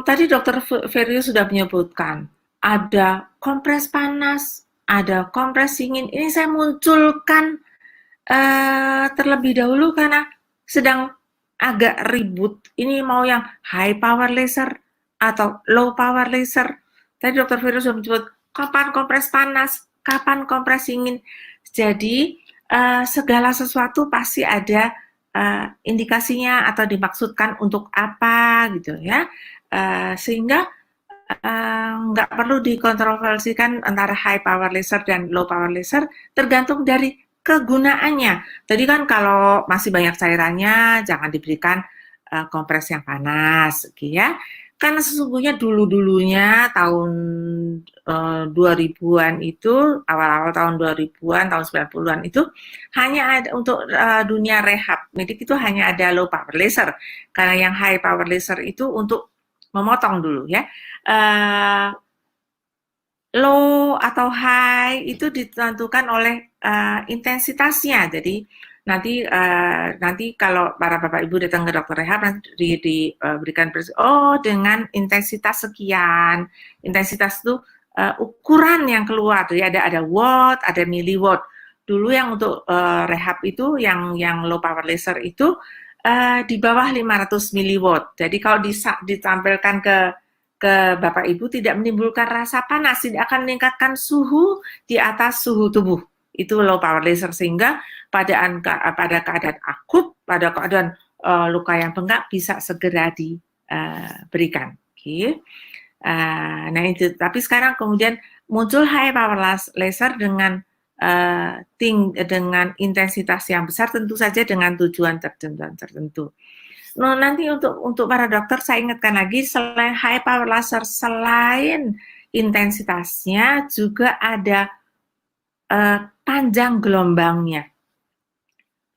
tadi Dr. Verius sudah menyebutkan ada kompres panas, ada kompres dingin. Ini saya munculkan terlebih dahulu karena sedang agak ribut. Ini mau yang high power laser atau low power laser. Tadi Dr. Verius sudah menyebut kapan kompres panas, kapan kompres dingin. Jadi segala sesuatu pasti ada indikasinya atau dimaksudkan untuk apa gitu ya, sehingga nggak perlu dikontroversikan antara high power laser dan low power laser, tergantung dari kegunaannya. Tadi kan kalau masih banyak cairannya jangan diberikan kompres yang panas, gitu ya. Karena sesungguhnya dulu-dulunya tahun 2000-an itu, awal-awal tahun 2000-an, tahun 90-an itu hanya ada untuk dunia rehab medik itu hanya ada low power laser. Karena yang high power laser itu untuk memotong dulu ya. Low atau high itu ditentukan oleh intensitasnya. Jadi nanti kalau para bapak ibu datang ke dokter rehab nanti diberikan oh dengan intensitas sekian. Intensitas itu ukuran yang keluar, jadi ada watt, ada milliwatt. Dulu yang untuk rehab itu yang low power laser itu di bawah 500 miliwatt. Jadi kalau ditampilkan ke bapak ibu tidak menimbulkan rasa panas, tidak akan meningkatkan suhu di atas suhu tubuh. Itu low power laser, sehingga pada keadaan akut, pada keadaan luka yang bengkak bisa segera diberikan. Okay. Nah itu, tapi sekarang kemudian muncul high power laser dengan intensitas yang besar, tentu saja dengan tujuan tertentu. Nah, nanti untuk para dokter saya ingatkan lagi, selain high power laser, selain intensitasnya juga ada panjang gelombangnya.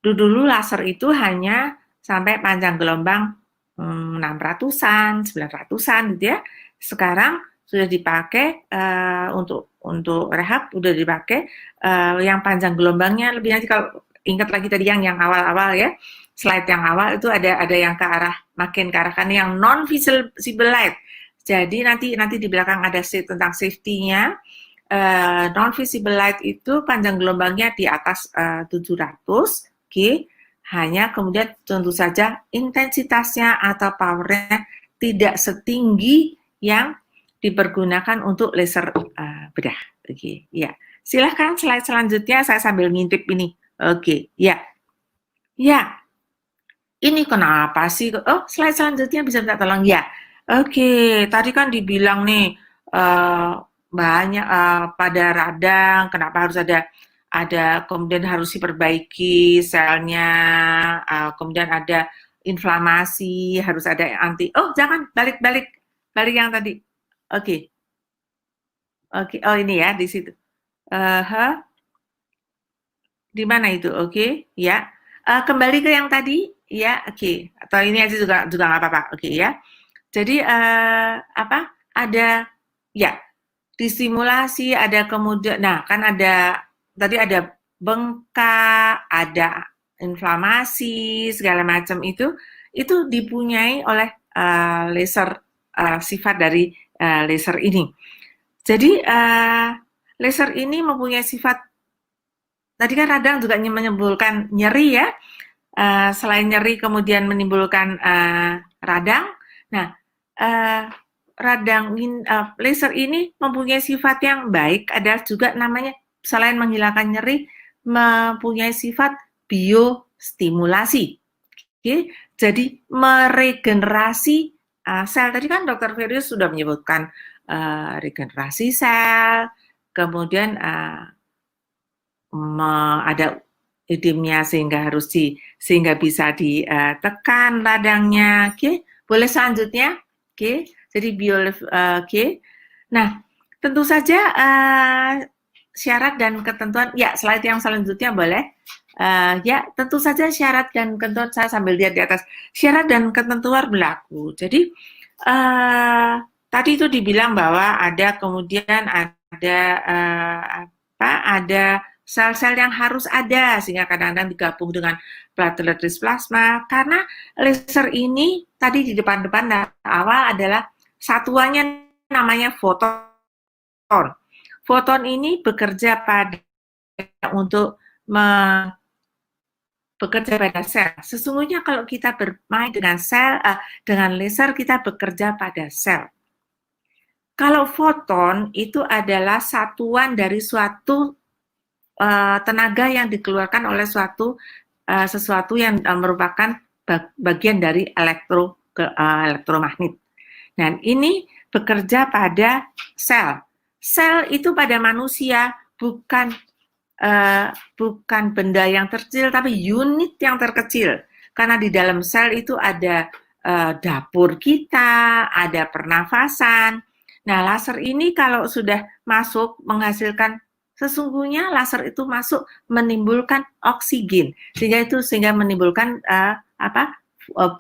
Dulu laser itu hanya sampai panjang gelombang 600-an, 900-an gitu ya. Sekarang sudah dipakai untuk rehab, sudah dipakai yang panjang gelombangnya lebih. Nanti kalau ingat lagi tadi yang awal-awal ya, slide yang awal itu ada yang makin ke arah kan yang non visible light. Jadi nanti di belakang ada tentang safety-nya. Non visible light itu panjang gelombangnya di atas 700, okay. Hanya kemudian tentu saja intensitasnya atau powernya tidak setinggi yang dipergunakan untuk laser bedah. Oke, ya. Silahkan slide selanjutnya, saya sambil ngintip ini. Oke, ya. Ya. Ini kenapa sih? Oh, slide selanjutnya bisa minta tolong ya. Oke, tadi kan dibilang nih banyak pada radang, kenapa harus ada kemudian harus diperbaiki selnya, kemudian ada inflamasi, harus ada anti. Oh, jangan balik yang tadi. Oke. Oh ini ya di situ. Di mana itu? Oke, ya. Kembali ke yang tadi, ya. Oke. Atau ini aja juga nggak apa-apa. Oke ya. Jadi Ada ya distimulasi, ada kemudian, nah kan tadi ada bengkak, ada inflamasi, segala macam itu dipunyai oleh laser, sifat dari laser ini. Jadi laser ini mempunyai sifat, tadi kan radang juga menimbulkan nyeri ya, selain nyeri kemudian menimbulkan radang. Nah, laser ini mempunyai sifat yang baik, ada juga namanya selain menghilangkan nyeri, mempunyai sifat biostimulasi. Oke, jadi meregenerasi sel. Tadi kan Dr. Ferius sudah menyebutkan regenerasi sel, kemudian ada edemnya sehingga bisa ditekan radangnya. Oke, boleh selanjutnya. Oke. Jadi oke. Nah, tentu saja syarat dan ketentuan. Ya, slide yang selanjutnya boleh. Ya, tentu saja syarat dan ketentuan, saya sambil lihat di atas. Syarat dan ketentuan berlaku. Jadi tadi itu dibilang bahwa ada kemudian ada sel-sel yang harus ada, sehingga kadang-kadang digabung dengan platelet-rich plasma, karena laser ini tadi di depan-depan awal adalah satuannya namanya foton. Foton ini bekerja pada sel. Sesungguhnya kalau kita bermain dengan dengan laser, kita bekerja pada sel. Kalau foton itu adalah satuan dari suatu tenaga yang dikeluarkan oleh sesuatu yang merupakan bagian dari elektromagnet. Dan ini bekerja pada sel. Sel itu pada manusia bukan benda yang terkecil, tapi unit yang terkecil. Karena di dalam sel itu ada dapur kita, ada pernafasan. Nah, laser ini kalau sudah masuk menghasilkan, sesungguhnya laser itu masuk menimbulkan oksigen, sehingga menimbulkan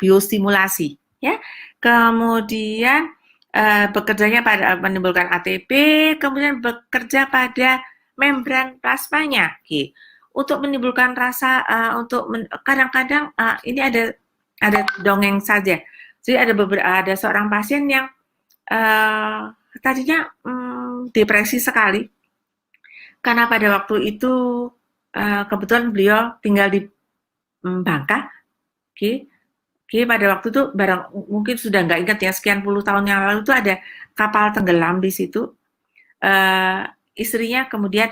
biostimulasi, ya. Kemudian bekerjanya pada menimbulkan ATP, kemudian bekerja pada membran plasmanya. Oke. untuk menimbulkan rasa kadang-kadang ini ada dongeng saja. Jadi ada seorang pasien yang tadinya depresi sekali karena pada waktu itu kebetulan beliau tinggal di Bangka. Pada waktu itu mungkin sudah nggak ingat ya, sekian puluh tahun yang lalu itu ada kapal tenggelam di situ. Istrinya kemudian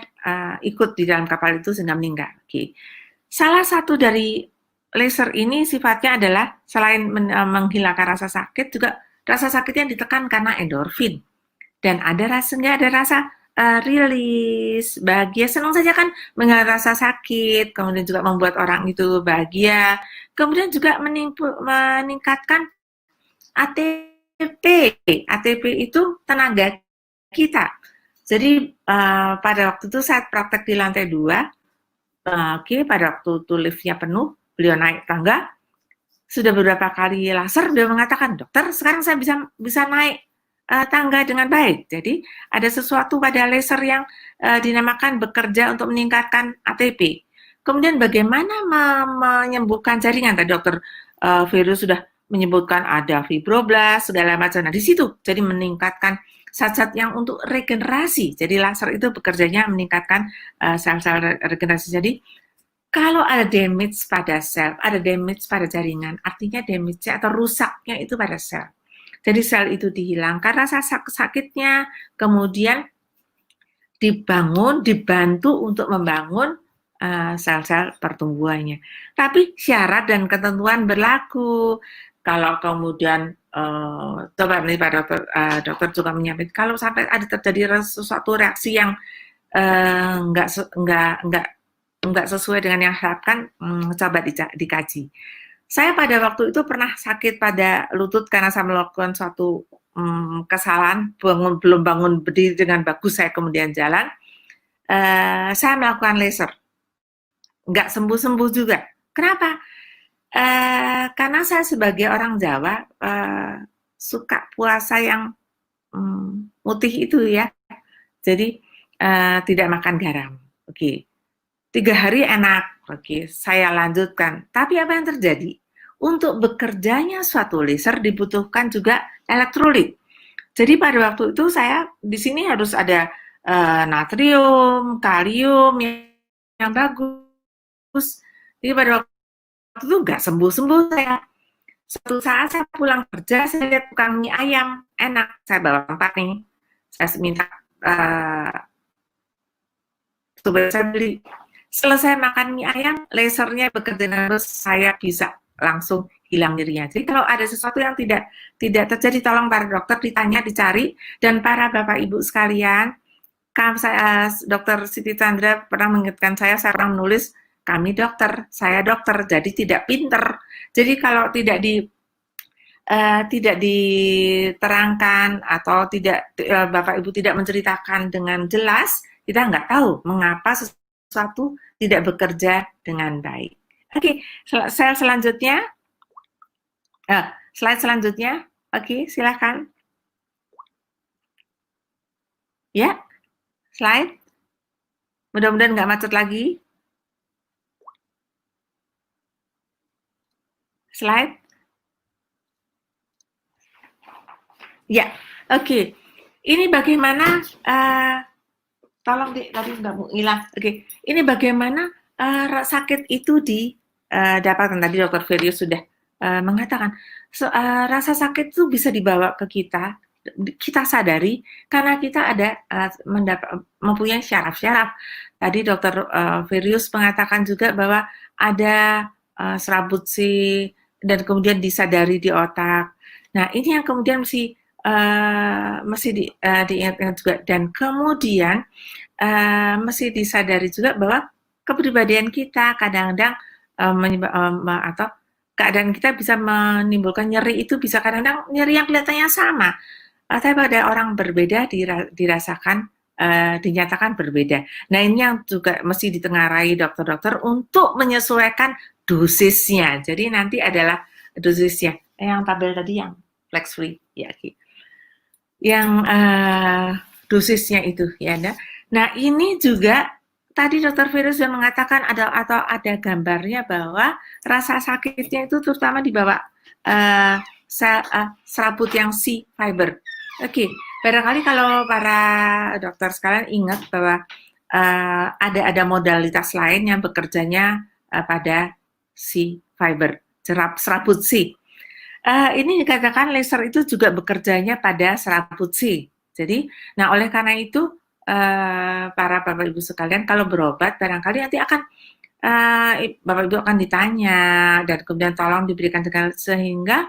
ikut di dalam kapal itu sehingga meninggal. Salah satu dari laser ini sifatnya adalah selain menghilangkan rasa sakit, juga rasa sakitnya ditekan karena endorfin. Dan ada rasa rilis, bahagia, senang saja kan menghilangkan rasa sakit, kemudian juga membuat orang itu bahagia, kemudian juga meningkatkan ATP. ATP itu tenaga kita. Jadi pada waktu itu saat praktek di lantai 2, pada waktu itu liftnya penuh, beliau naik tangga, sudah beberapa kali laser, beliau mengatakan, dokter sekarang saya bisa naik tangga dengan baik. Jadi ada sesuatu pada laser yang dinamakan bekerja untuk meningkatkan ATP. Kemudian bagaimana menyembuhkan jaringan? Tadi dokter Vero sudah menyebutkan ada fibroblast, segala macam. Nah di situ jadi meningkatkan zat-zat yang untuk regenerasi. Jadi laser itu bekerjanya meningkatkan sel-sel regenerasi. Jadi kalau ada damage pada sel, ada damage pada jaringan, artinya damage atau rusaknya itu pada sel. Jadi sel itu dihilangkan rasa sakitnya, kemudian dibantu untuk membangun sel-sel pertumbuhannya. Tapi syarat dan ketentuan berlaku. Kalau kemudian coba nih Pak dokter juga menyampaikan, kalau sampai ada terjadi sesuatu reaksi yang nggak sesuai dengan yang harapkan, coba dikaji. Saya pada waktu itu pernah sakit pada lutut karena saya melakukan suatu kesalahan, belum bangun berdiri dengan bagus, saya kemudian jalan, saya melakukan laser. Nggak sembuh-sembuh juga. Kenapa? Karena saya sebagai orang Jawa suka puasa yang putih itu ya. Jadi tidak makan garam. Oke. 3 hari enak. Oke, saya lanjutkan. Tapi apa yang terjadi? Untuk bekerjanya suatu laser dibutuhkan juga elektrolit. Jadi pada waktu itu saya di sini harus ada natrium, kalium yang bagus. Jadi pada waktu itu nggak sembuh-sembuh saya. Suatu saat saya pulang kerja, saya lihat tukang mie ayam enak. Saya bawa 4 nih. Saya minta coba saya beli. Selesai makan mie ayam, lasernya bekerja terus, saya bisa langsung hilang nyerinya. Jadi kalau ada sesuatu yang tidak terjadi, tolong para dokter ditanya, dicari, dan para bapak ibu sekalian, Dokter Siti Chandra pernah mengingatkan saya pernah menulis, kami dokter, saya dokter, jadi tidak pinter. Jadi kalau tidak diterangkan atau bapak ibu tidak menceritakan dengan jelas, kita nggak tahu mengapa sesuatu tidak bekerja dengan baik. Oke, slide selanjutnya. Slide selanjutnya. Oke, silakan. Ya, slide. Mudah-mudahan nggak macet lagi. Slide. Ya, oke. Ini bagaimana tolong tadi nggak mau hilang. Oke, ini bagaimana sakit itu didapatkan. Tadi Dokter Ferry sudah mengatakan rasa sakit itu bisa dibawa ke kita sadari karena kita ada mempunyai syaraf-syaraf. Tadi Dokter Verius mengatakan juga bahwa ada serabut C dan kemudian disadari di otak. Nah ini yang kemudian mesti diingat-ingat juga, dan kemudian mesti disadari juga bahwa kepribadian kita kadang-kadang atau keadaan kita bisa menimbulkan nyeri, itu bisa kadang-kadang nyeri yang kelihatannya sama, tapi pada orang berbeda dinyatakan berbeda. Nah ini yang juga mesti ditengarai dokter-dokter untuk menyesuaikan dosisnya. Jadi nanti adalah dosisnya. Yang tabel tadi yang flex free ya. Yang dosisnya itu ya. Nah ini juga tadi Dokter Virus sudah mengatakan ada gambarnya bahwa rasa sakitnya itu terutama di bawah serabut yang C fiber. Oke, barangkali kalau para dokter sekalian ingat bahwa ada modalitas lain yang bekerjanya pada C fiber, serabut C. Ini dikatakan laser itu juga bekerjanya pada serabut C. Jadi, nah oleh karena itu para Bapak Ibu sekalian kalau berobat barangkali nanti akan Bapak Ibu akan ditanya dan kemudian tolong diberikan sehingga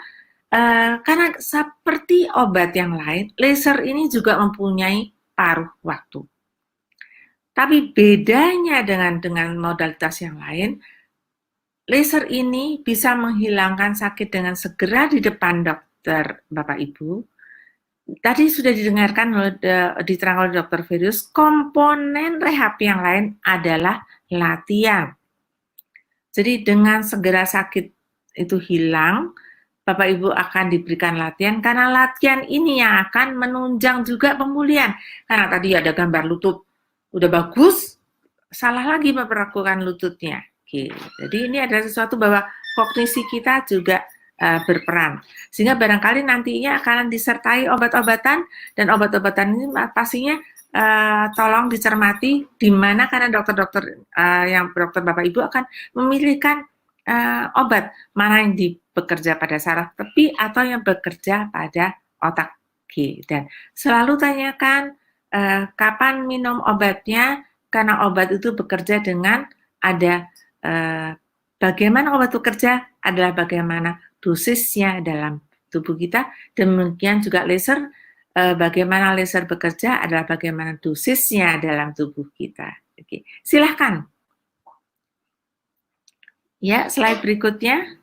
karena seperti obat yang lain, laser ini juga mempunyai paruh waktu. Tapi bedanya dengan modalitas yang lain, laser ini bisa menghilangkan sakit dengan segera di depan dokter Bapak Ibu. Tadi sudah didengarkan diterangkan oleh Dr. Virus, komponen rehab yang lain adalah latihan. Jadi dengan segera sakit itu hilang, Bapak Ibu akan diberikan latihan, karena latihan ini yang akan menunjang juga pemulihan. Karena tadi ada gambar lutut, udah bagus, salah lagi memperlakukan lututnya. Oke. Jadi ini adalah sesuatu bahwa kognisi kita juga berperan. Sehingga barangkali nantinya akan disertai obat-obatan, dan obat-obatan ini pastinya tolong dicermati di mana, karena dokter-dokter yang dokter Bapak Ibu akan memilihkan obat mana yang bekerja pada saraf tepi atau yang bekerja pada otak. Dan selalu tanyakan kapan minum obatnya, karena obat itu bekerja dengan ada bagaimana obat bekerja adalah bagaimana dosisnya dalam tubuh kita. Demikian juga laser, bagaimana laser bekerja adalah bagaimana dosisnya dalam tubuh kita. Oke, silahkan. Ya, slide berikutnya.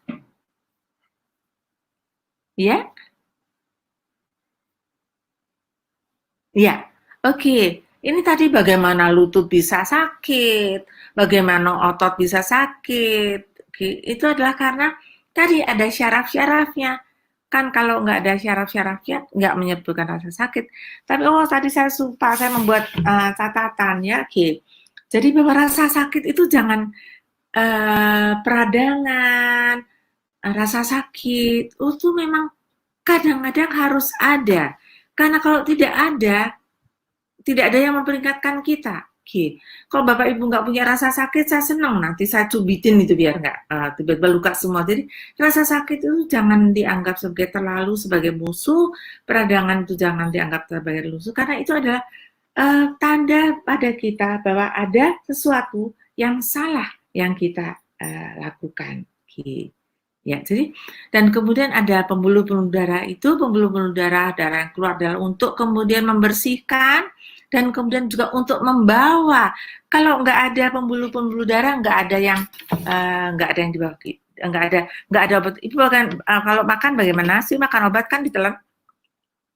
Ya. Ya, oke. Ini tadi bagaimana lutut bisa sakit, bagaimana otot bisa sakit. Oke, itu adalah karena tadi ada syaraf-syarafnya. Kan kalau nggak ada syaraf-syarafnya, nggak menyebabkan rasa sakit. Tapi tadi saya membuat catatan ya. Oke. Jadi bahwa rasa sakit itu jangan peradangan, rasa sakit, itu memang kadang-kadang harus ada. Karena kalau tidak ada yang memperingatkan kita. Kalau Bapak Ibu nggak punya rasa sakit, saya senang nanti saya cubitin itu biar nggak tiba-tiba luka semua. Jadi rasa sakit itu jangan dianggap sebagai musuh, peradangan itu jangan dianggap sebagai musuh, karena itu adalah tanda pada kita bahwa ada sesuatu yang salah yang kita lakukan. Ya, jadi dan kemudian ada pembuluh-pembuluh darah itu, pembuluh-pembuluh darah yang keluar adalah untuk kemudian membersihkan dan kemudian juga untuk membawa. Kalau nggak ada pembuluh-pembuluh darah, nggak ada yang dibagi, nggak ada obat. Itu bahkan kalau makan bagaimana sih, makan obat kan ditelan.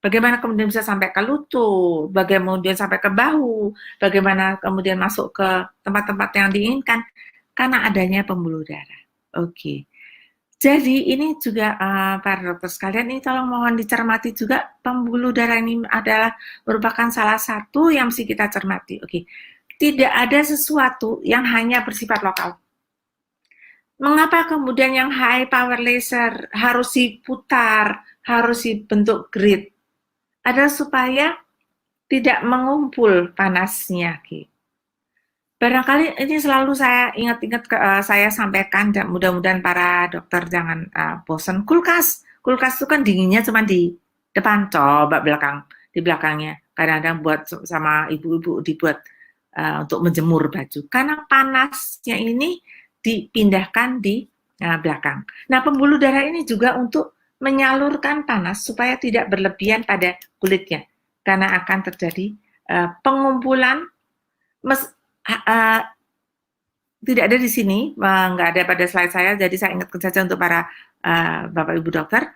Bagaimana kemudian bisa sampai ke lutut, bagaimana kemudian sampai ke bahu, bagaimana kemudian masuk ke tempat-tempat yang diinginkan, karena adanya pembuluh darah. Oke. Jadi ini juga para dokter sekalian, ini tolong mohon dicermati juga, pembuluh darah ini adalah merupakan salah satu yang mesti kita cermati. Oke. Tidak ada sesuatu yang hanya bersifat lokal. Mengapa kemudian yang high power laser harus diputar, harus dibentuk grid? Ada supaya tidak mengumpul panasnya. Barangkali ini selalu saya ingat-ingat saya sampaikan, dan mudah-mudahan para dokter jangan bosan. Kulkas itu kan dinginnya cuma di depan, coba di belakangnya. Kadang-kadang buat sama ibu-ibu dibuat untuk menjemur baju. Karena panasnya ini dipindahkan di belakang. Nah, pembuluh darah ini juga untuk menyalurkan panas supaya tidak berlebihan pada kulitnya. Karena akan terjadi pengumpulan tidak ada di sini, nggak ada pada slide saya, jadi saya ingatkan saja untuk para Bapak Ibu dokter,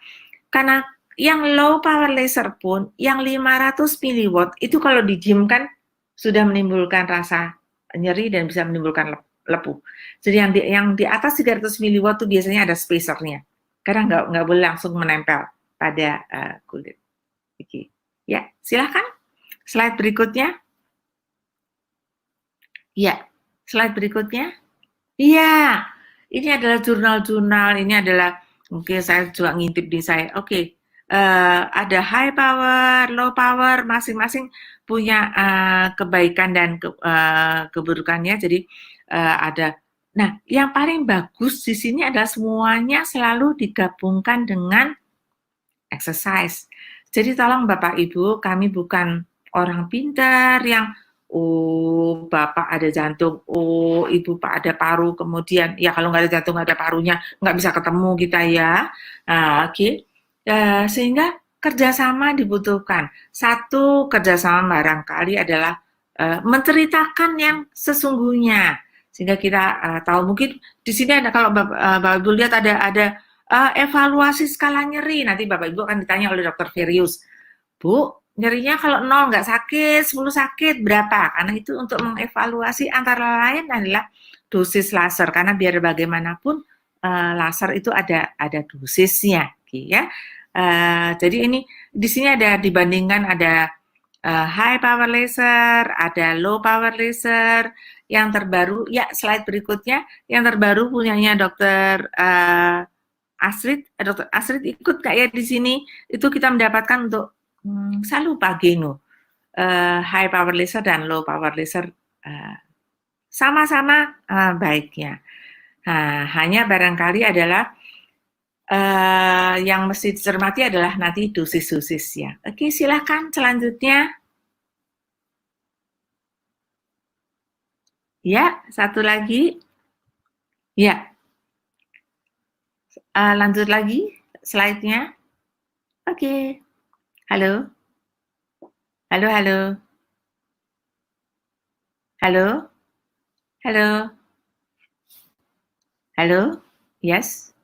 karena yang low power laser pun, yang 500 mW itu kalau didiamkan sudah menimbulkan rasa nyeri dan bisa menimbulkan lepuh. Jadi yang di atas 300 mW itu biasanya ada spacernya, karena nggak boleh langsung menempel pada kulit. Oke. Ya, silahkan slide berikutnya. Ya, Slide berikutnya. Iya, ini adalah jurnal-jurnal, ini adalah mungkin saya juga ngintip di saya. Oke, ada high power, low power, masing-masing punya kebaikan dan keburukannya. Jadi ada. Nah, yang paling bagus di sini adalah semuanya selalu digabungkan dengan exercise. Jadi tolong Bapak Ibu, kami bukan orang pintar yang oh Bapak ada jantung, oh Ibu Pak ada paru, kemudian ya kalau nggak ada jantung nggak ada parunya nggak bisa ketemu kita ya. Nah, oke. Sehingga kerjasama dibutuhkan. Satu kerjasama barangkali adalah menceritakan yang sesungguhnya sehingga kita tahu mungkin di sini ada kalau Bapak Ibu lihat ada evaluasi skala nyeri. Nanti Bapak Ibu akan ditanya oleh Dokter Verius, Bu, nyerinya kalau 0 nggak sakit, 10 sakit, berapa? Karena itu untuk mengevaluasi antara lain adalah dosis laser. Karena biar bagaimanapun laser itu ada dosisnya, ya. Jadi ini di sini ada dibandingkan ada high power laser, ada low power laser. Yang terbaru, ya slide berikutnya, yang terbaru punyanya Dokter Astrid, Dokter Astrid ikut nggak ya di sini? Itu kita mendapatkan untuk saya lupa Geno, high power laser dan low power laser sama-sama baiknya. Nah, hanya barangkali adalah yang mesti dicermati adalah nanti dosis-dosisnya. Oke, silakan selanjutnya. Ya, satu lagi. Ya. Lanjut lagi slide-nya. Oke. Halo. Halo, halo. Halo. Halo. Halo. Yes.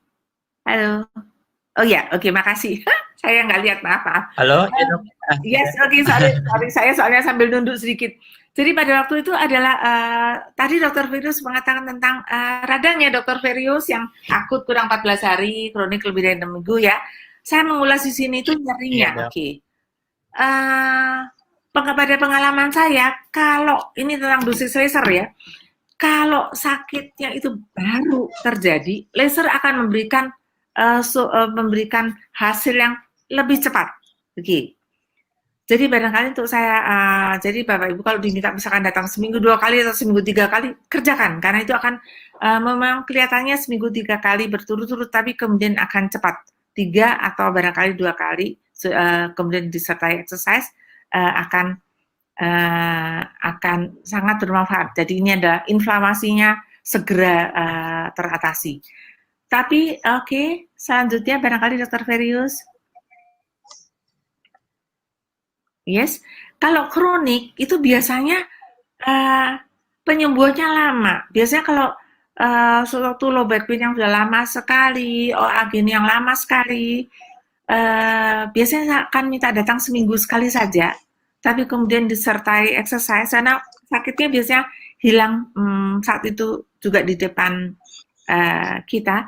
Halo. Oh ya, oke, makasih. Saya nggak lihat, maaf. Halo. Yes, oke, sorry. Saya soalnya sambil nunduk sedikit. Jadi pada waktu itu adalah tadi Dokter Verius mengatakan tentang radangnya Dokter Verius yang akut kurang 14 hari, kronik lebih dari 6 minggu ya. Saya mengulas di sini itu nyerinya, oke. Pada pengalaman saya, kalau ini tentang dosis laser ya, kalau sakitnya itu baru terjadi, laser akan memberikan hasil yang lebih cepat. Oke. Jadi barangkali untuk saya, jadi Bapak Ibu kalau diminta misalkan datang seminggu 2 kali atau seminggu 3 kali, kerjakan. Karena itu akan memang kelihatannya seminggu 3 kali berturut-turut, tapi kemudian akan cepat. 3 atau barangkali 2 kali, kemudian disertai exercise, akan sangat bermanfaat. Jadi ini adalah inflamasinya segera teratasi. Tapi oke, selanjutnya barangkali Dokter Verius. Yes, kalau kronik itu biasanya penyembuhannya lama. Biasanya kalau suatu low back pain yang sudah lama sekali, OA gini yang lama sekali, biasanya akan minta datang seminggu sekali saja. Tapi kemudian disertai exercise, karena sakitnya biasanya hilang saat itu juga di depan kita.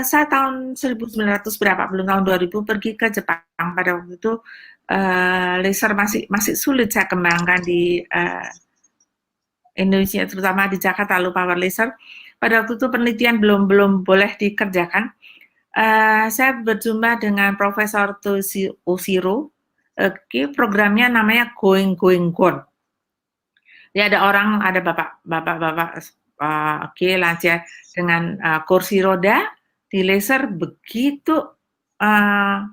Saya tahun 1900 berapa, belum tahun 2000 pergi ke Jepang. Pada waktu itu laser masih sulit saya kembangkan di Indonesia, terutama di Jakarta, low power laser. Pada waktu itu penelitian belum boleh dikerjakan. Saya berjumpa dengan Profesor Toshi Oshiro. Programnya namanya Going Gone. Ya, ada bapak lansia dengan kursi roda di laser, begitu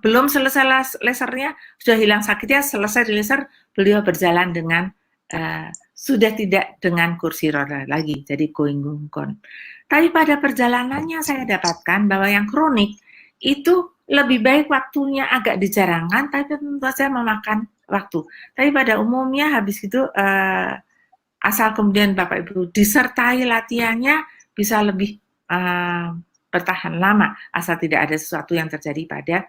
belum selesai lasernya sudah hilang sakitnya, selesai di laser beliau berjalan dengan sudah tidak dengan kursi roda lagi, jadi going gone. Tapi pada perjalanannya saya dapatkan bahwa yang kronik itu lebih baik waktunya agak dijarangkan, tapi tentu saja memakan waktu. Tapi pada umumnya habis itu asal kemudian Bapak Ibu disertai latihannya bisa lebih bertahan lama, asal tidak ada sesuatu yang terjadi pada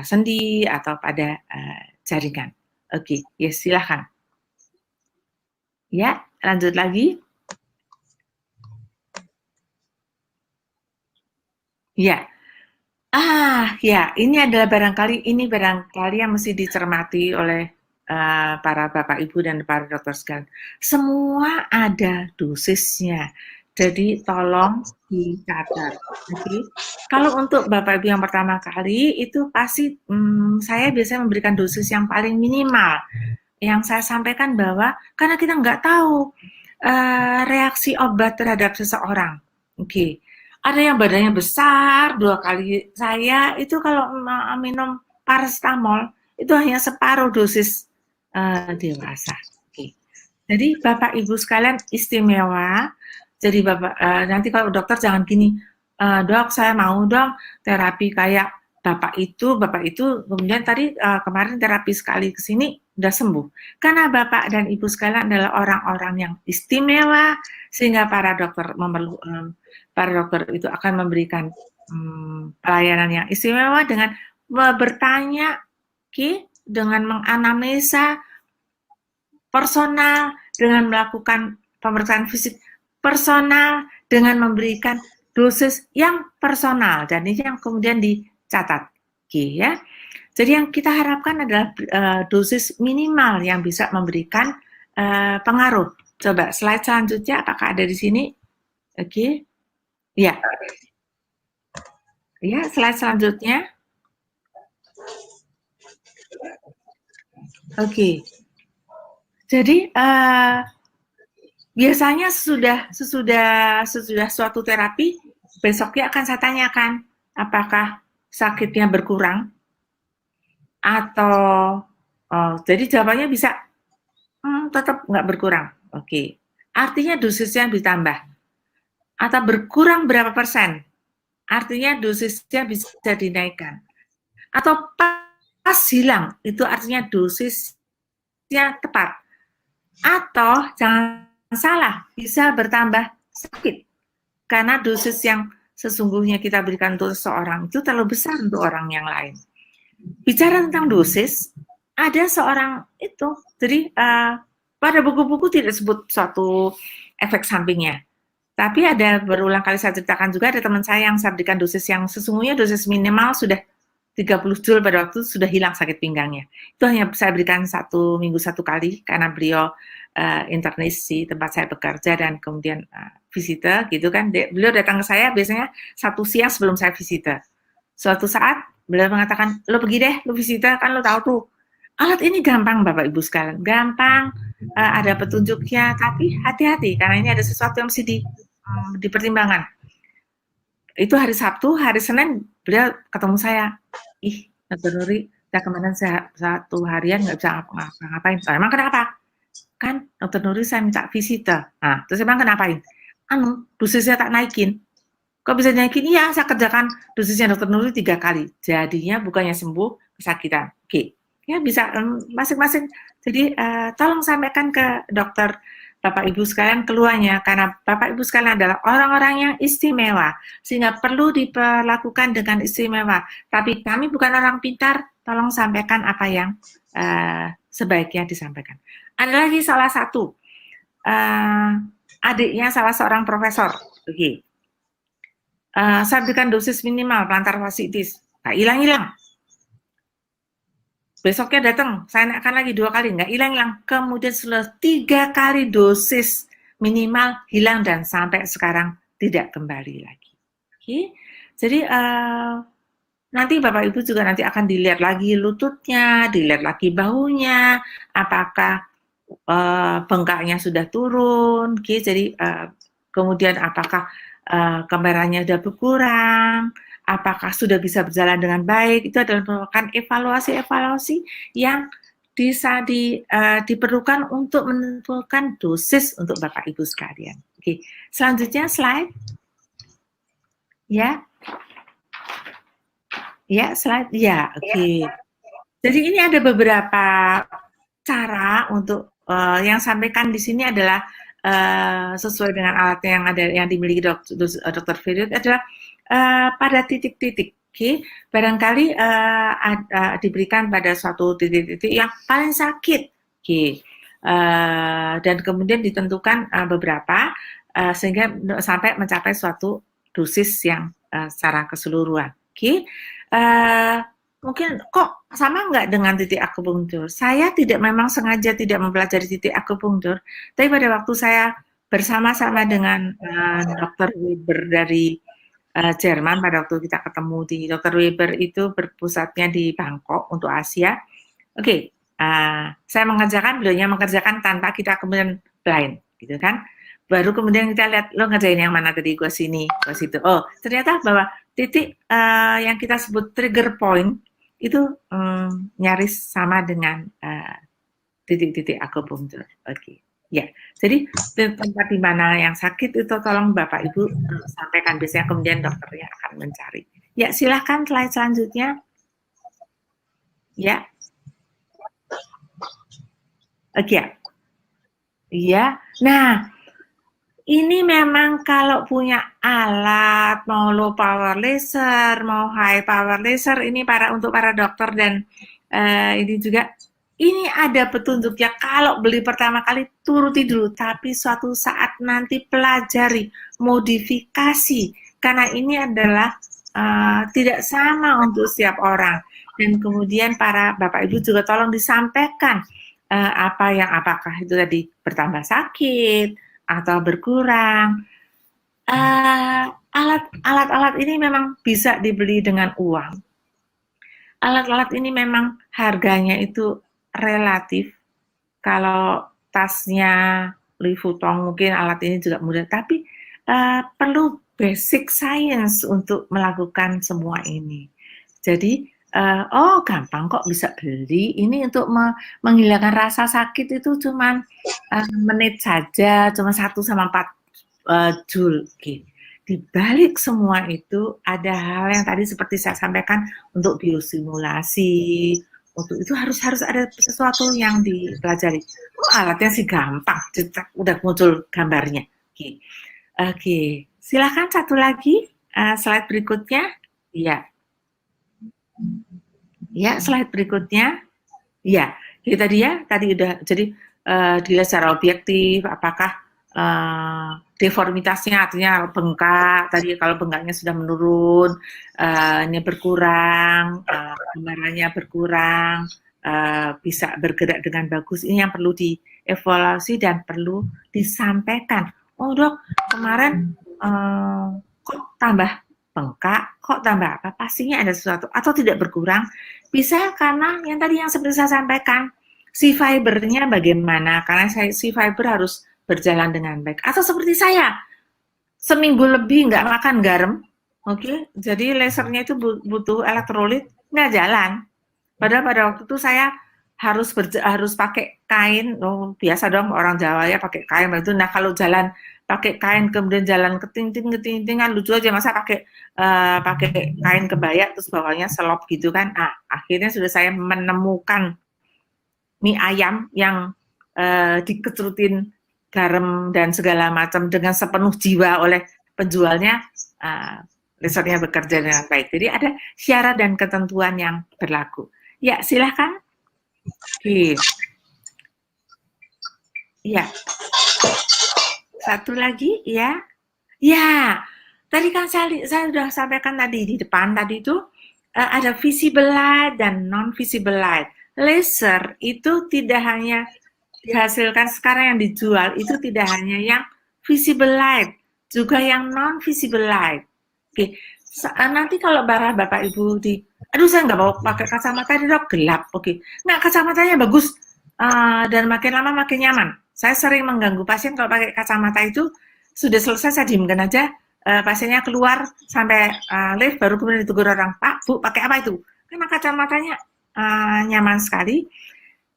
sendi atau pada jaringan. Oke, ya silahkan. Ya, lanjut lagi. Ya. Ya, ini adalah barangkali yang mesti dicermati oleh para Bapak Ibu dan para dokter sekalian. Semua ada dosisnya. Jadi tolong dicatat. Oke. Kalau untuk Bapak Ibu yang pertama kali itu pasti saya biasanya memberikan dosis yang paling minimal. Yang saya sampaikan bahwa karena kita nggak tahu reaksi obat terhadap seseorang. Oke. Ada yang badannya besar 2 kali saya itu kalau minum paracetamol itu hanya separuh dosis dewasa. Oke. Jadi Bapak Ibu sekalian istimewa. Jadi nanti kalau dokter jangan gini, dok saya mau dong terapi kayak Bapak itu, kemudian tadi kemarin terapi sekali ke sini udah sembuh. Karena Bapak dan Ibu sekalian adalah orang-orang yang istimewa, sehingga para dokter itu akan memberikan pelayanan yang istimewa dengan bertanya, dengan menganamnesa personal, dengan melakukan pemeriksaan fisik personal, dengan memberikan dosis yang personal, dan ini yang kemudian dicatat, ya. Jadi yang kita harapkan adalah dosis minimal yang bisa memberikan pengaruh. Coba slide selanjutnya, apakah ada di sini? Oke, ya, ya slide selanjutnya. Oke, jadi biasanya sesudah suatu terapi, besoknya akan saya tanyakan apakah sakitnya berkurang atau jadi jawabannya bisa tetap nggak berkurang. Oke. Artinya dosisnya ditambah. Atau berkurang berapa persen? Artinya dosisnya bisa dinaikkan. Atau pas hilang, itu artinya dosisnya tepat. Atau jangan salah, bisa bertambah sakit. Karena dosis yang sesungguhnya kita berikan untuk seseorang itu terlalu besar untuk orang yang lain. Bicara tentang dosis, ada seorang itu, jadi pada buku-buku tidak sebut suatu efek sampingnya. Tapi ada berulang kali saya ceritakan juga, ada teman saya yang saya berikan dosis yang sesungguhnya dosis minimal sudah 30 Joule pada waktu sudah hilang sakit pinggangnya. Itu hanya saya berikan 1 minggu 1 kali karena beliau internis di tempat saya bekerja dan kemudian visitor gitu kan. Beliau datang ke saya biasanya 1 siang sebelum saya visitor. Suatu saat beliau mengatakan, lo pergi deh, lo visitor kan lo tahu tuh. Alat ini gampang Bapak Ibu sekalian, gampang, ada petunjuknya, tapi hati-hati karena ini ada sesuatu yang mesti dipertimbangkan. Itu hari Sabtu, hari Senin beliau ketemu saya, ih Dr. Nuri, saya kemarin 1 harian nggak bisa ngapa-ngapain. Emang kenapa? Kan Dr. Nuri saya minta visitor. Nah, terus emang kenapain? Dosisnya tak naikin. Kok bisa naikin? Iya, saya kerjakan dosisnya Dr. Nuri 3 kali. Jadinya bukannya sembuh, kesakitan. Oke. Ya bisa masing-masing. Jadi tolong sampaikan ke dokter Bapak Ibu sekalian keluarnya, karena Bapak Ibu sekalian adalah orang-orang yang istimewa, sehingga perlu diperlakukan dengan istimewa. Tapi kami bukan orang pintar, tolong sampaikan apa yang sebaiknya disampaikan. Ada lagi salah satu, adiknya salah seorang profesor. Oke. Saya berikan dosis minimal plantar fasciitis, nggak hilang-hilang. Besoknya datang, saya naikkan lagi 2 kali, nggak hilang-hilang. Kemudian sudah 3 kali dosis minimal hilang dan sampai sekarang tidak kembali lagi. Oke, jadi nanti Bapak Ibu juga nanti akan dilihat lagi lututnya, dilihat lagi bahunya, apakah bengkaknya sudah turun. Oke, jadi kemudian apakah kemerahannya sudah berkurang, apakah sudah bisa berjalan dengan baik. Itu adalah merupakan evaluasi-evaluasi yang bisa diperlukan untuk menentukan dosis untuk Bapak Ibu sekalian. Oke, selanjutnya slide. Ya. Ya, slide. Ya, oke. Jadi ini ada beberapa cara untuk yang sampaikan di sini adalah sesuai dengan alat yang ada yang dimiliki Dr. Firdaus adalah pada titik-titik. Oke, barangkali diberikan pada suatu titik-titik yang paling sakit. Oke, dan kemudian ditentukan beberapa sehingga sampai mencapai suatu dosis yang secara keseluruhan. Oke, mungkin kok sama nggak dengan titik akupunktur? Saya memang sengaja tidak mempelajari titik akupunktur, tapi pada waktu saya bersama-sama dengan Dr. Weber dari Jerman, pada waktu kita ketemu di Dr. Weber itu berpusatnya di Bangkok untuk Asia. Oke, saya mengerjakan, beliaunya mengerjakan tanpa kita kemudian blind, gitu kan? Baru kemudian kita lihat, lo ngerjain yang mana tadi, gue sini, gue situ. Oh, ternyata bahwa titik yang kita sebut trigger point itu nyaris sama dengan titik-titik akupunktur. Oke, ya. Jadi tempat di mana yang sakit itu tolong Bapak Ibu sampaikan, biasanya kemudian dokternya akan mencari. Ya, silahkan slide selanjutnya. Ya. Oke. Ya. Nah, ini memang kalau punya alat, mau low power laser, mau high power laser, ini untuk para dokter dan ini juga, ini ada petunjuknya. Kalau beli pertama kali turuti dulu, tapi suatu saat nanti pelajari, modifikasi, karena ini adalah tidak sama untuk setiap orang. Dan kemudian para Bapak Ibu juga tolong disampaikan apakah itu tadi bertambah sakit, atau berkurang. Alat-alat ini memang bisa dibeli dengan uang. Alat-alat ini memang harganya itu relatif. Kalau tasnya Louis Vuitton mungkin alat ini juga mudah, tapi perlu basic science untuk melakukan semua ini. Jadi gampang kok bisa beli. Ini untuk menghilangkan rasa sakit itu cuman menit saja, cuma 1 sama 4 joule. Okay. Di balik semua itu ada hal yang tadi seperti saya sampaikan untuk biosimulasi. Untuk itu harus ada sesuatu yang dipelajari. Alatnya sih gampang, udah muncul gambarnya. Oke. Silakan satu lagi slide berikutnya. Iya. Ya, slide berikutnya. Ya, tadi udah, jadi dilihat secara objektif, apakah deformitasnya, artinya bengkak, tadi kalau bengkaknya sudah menurun, ini berkurang, gambarannya berkurang, bisa bergerak dengan bagus, ini yang perlu dievaluasi dan perlu disampaikan. Oh dok, kemarin kok tambah bengkak, kok tambah apa? Pastinya ada sesuatu, atau tidak berkurang. Bisa karena yang tadi yang seperti saya sampaikan, si fibernya bagaimana, karena si fiber harus berjalan dengan baik. Atau seperti saya, seminggu lebih nggak makan garam, oke, jadi lasernya itu butuh elektrolit, nggak jalan. Padahal pada waktu itu saya harus pakai kain, biasa dong orang Jawa ya pakai kain itu. Nah kalau jalan pakai kain kemudian jalan keting-ting kan lucu aja, masa pakai kain kebaya terus bawahnya selop gitu kan. Akhirnya sudah saya menemukan mie ayam yang dikecurutin garam dan segala macam dengan sepenuh jiwa oleh penjualnya, lasernya bekerja dengan baik. Jadi ada syarat dan ketentuan yang berlaku. Ya, silahkan. Oke. Ya. Satu lagi, ya. Ya, tadi kan saya sudah sampaikan tadi di depan tadi itu ada visible light dan non-visible light. Laser itu tidak hanya dihasilkan sekarang yang dijual, itu tidak hanya yang visible light, juga yang non-visible light. Oke, nanti kalau Bapak Ibu aduh saya nggak mau pakai kacamata di dok, gelap. Oke, nggak, kacamatanya bagus dan makin lama makin nyaman. Saya sering mengganggu pasien kalau pakai kacamata itu, sudah selesai saya diamkan aja, pasiennya keluar sampai lift, baru kemudian ditegur orang, Pak, Bu, pakai apa itu? Karena kacamatanya nyaman sekali.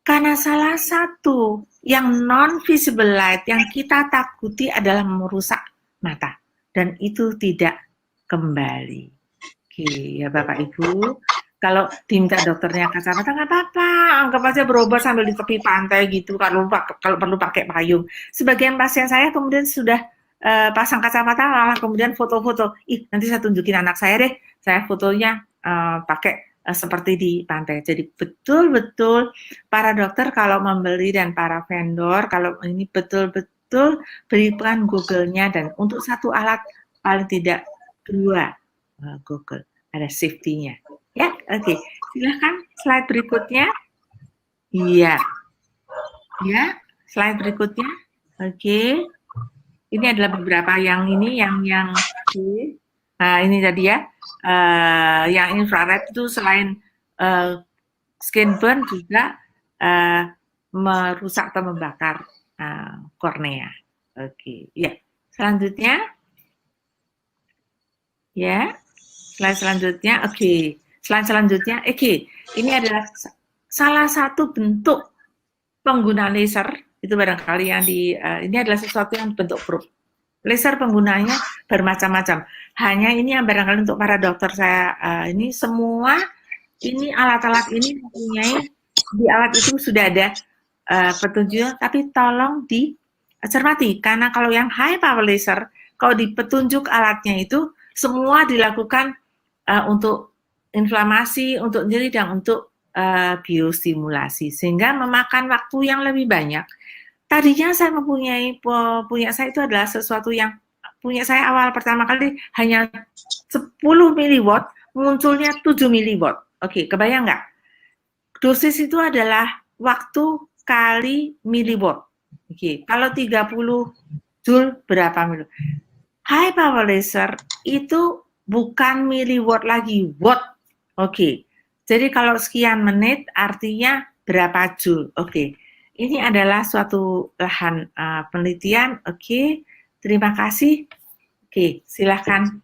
Karena salah satu yang non-visible light yang kita takuti adalah merusak mata. Dan itu tidak kembali. Oke, ya Bapak Ibu. Kalau diminta dokternya kacamata nggak apa-apa, anggap aja berobat sambil di tepi pantai gitu, kalau perlu pakai payung. Sebagian pasien saya kemudian sudah pasang kacamata, malah kemudian foto-foto. Nanti saya tunjukin anak saya deh, saya fotonya pakai seperti di pantai. Jadi betul-betul para dokter kalau membeli dan para vendor, kalau ini betul-betul berikan Google-nya, dan untuk satu alat paling tidak 2 Google, ada safety-nya. Ya, oke. silahkan slide berikutnya. Iya, ya, slide berikutnya. Oke, ini adalah beberapa yang ini, yang nah ini tadi ya, yang infrared itu selain skin burn juga merusak atau membakar kornea. Oke, ya. Selanjutnya, ya, slide selanjutnya. Oke, slide selanjutnya. Oke, ini adalah salah satu bentuk pengguna laser itu barangkali yang ini adalah sesuatu yang bentuk proof. Laser penggunanya bermacam-macam. Hanya ini yang barangkali untuk para dokter saya ini semua ini alat-alat ini mempunyai di alat itu sudah ada petunjuk, tapi tolong dicermati karena kalau yang high power laser, kalau di petunjuk alatnya itu semua dilakukan untuk inflamasi, untuk nyeri dan untuk biostimulasi, sehingga memakan waktu yang lebih banyak. Tadinya saya punya saya itu adalah sesuatu yang punya saya awal pertama kali hanya 10 miliwatt, munculnya 7 miliwatt. Oke, kebayang nggak? Dosis itu adalah waktu kali miliwatt. Oke, kalau 30 joule berapa miliwatt? High power laser itu bukan miliwatt lagi, watt. Oke. Jadi kalau sekian menit artinya berapa joule. Oke. Ini adalah suatu lahan penelitian. Oke. Terima kasih. Oke, silakan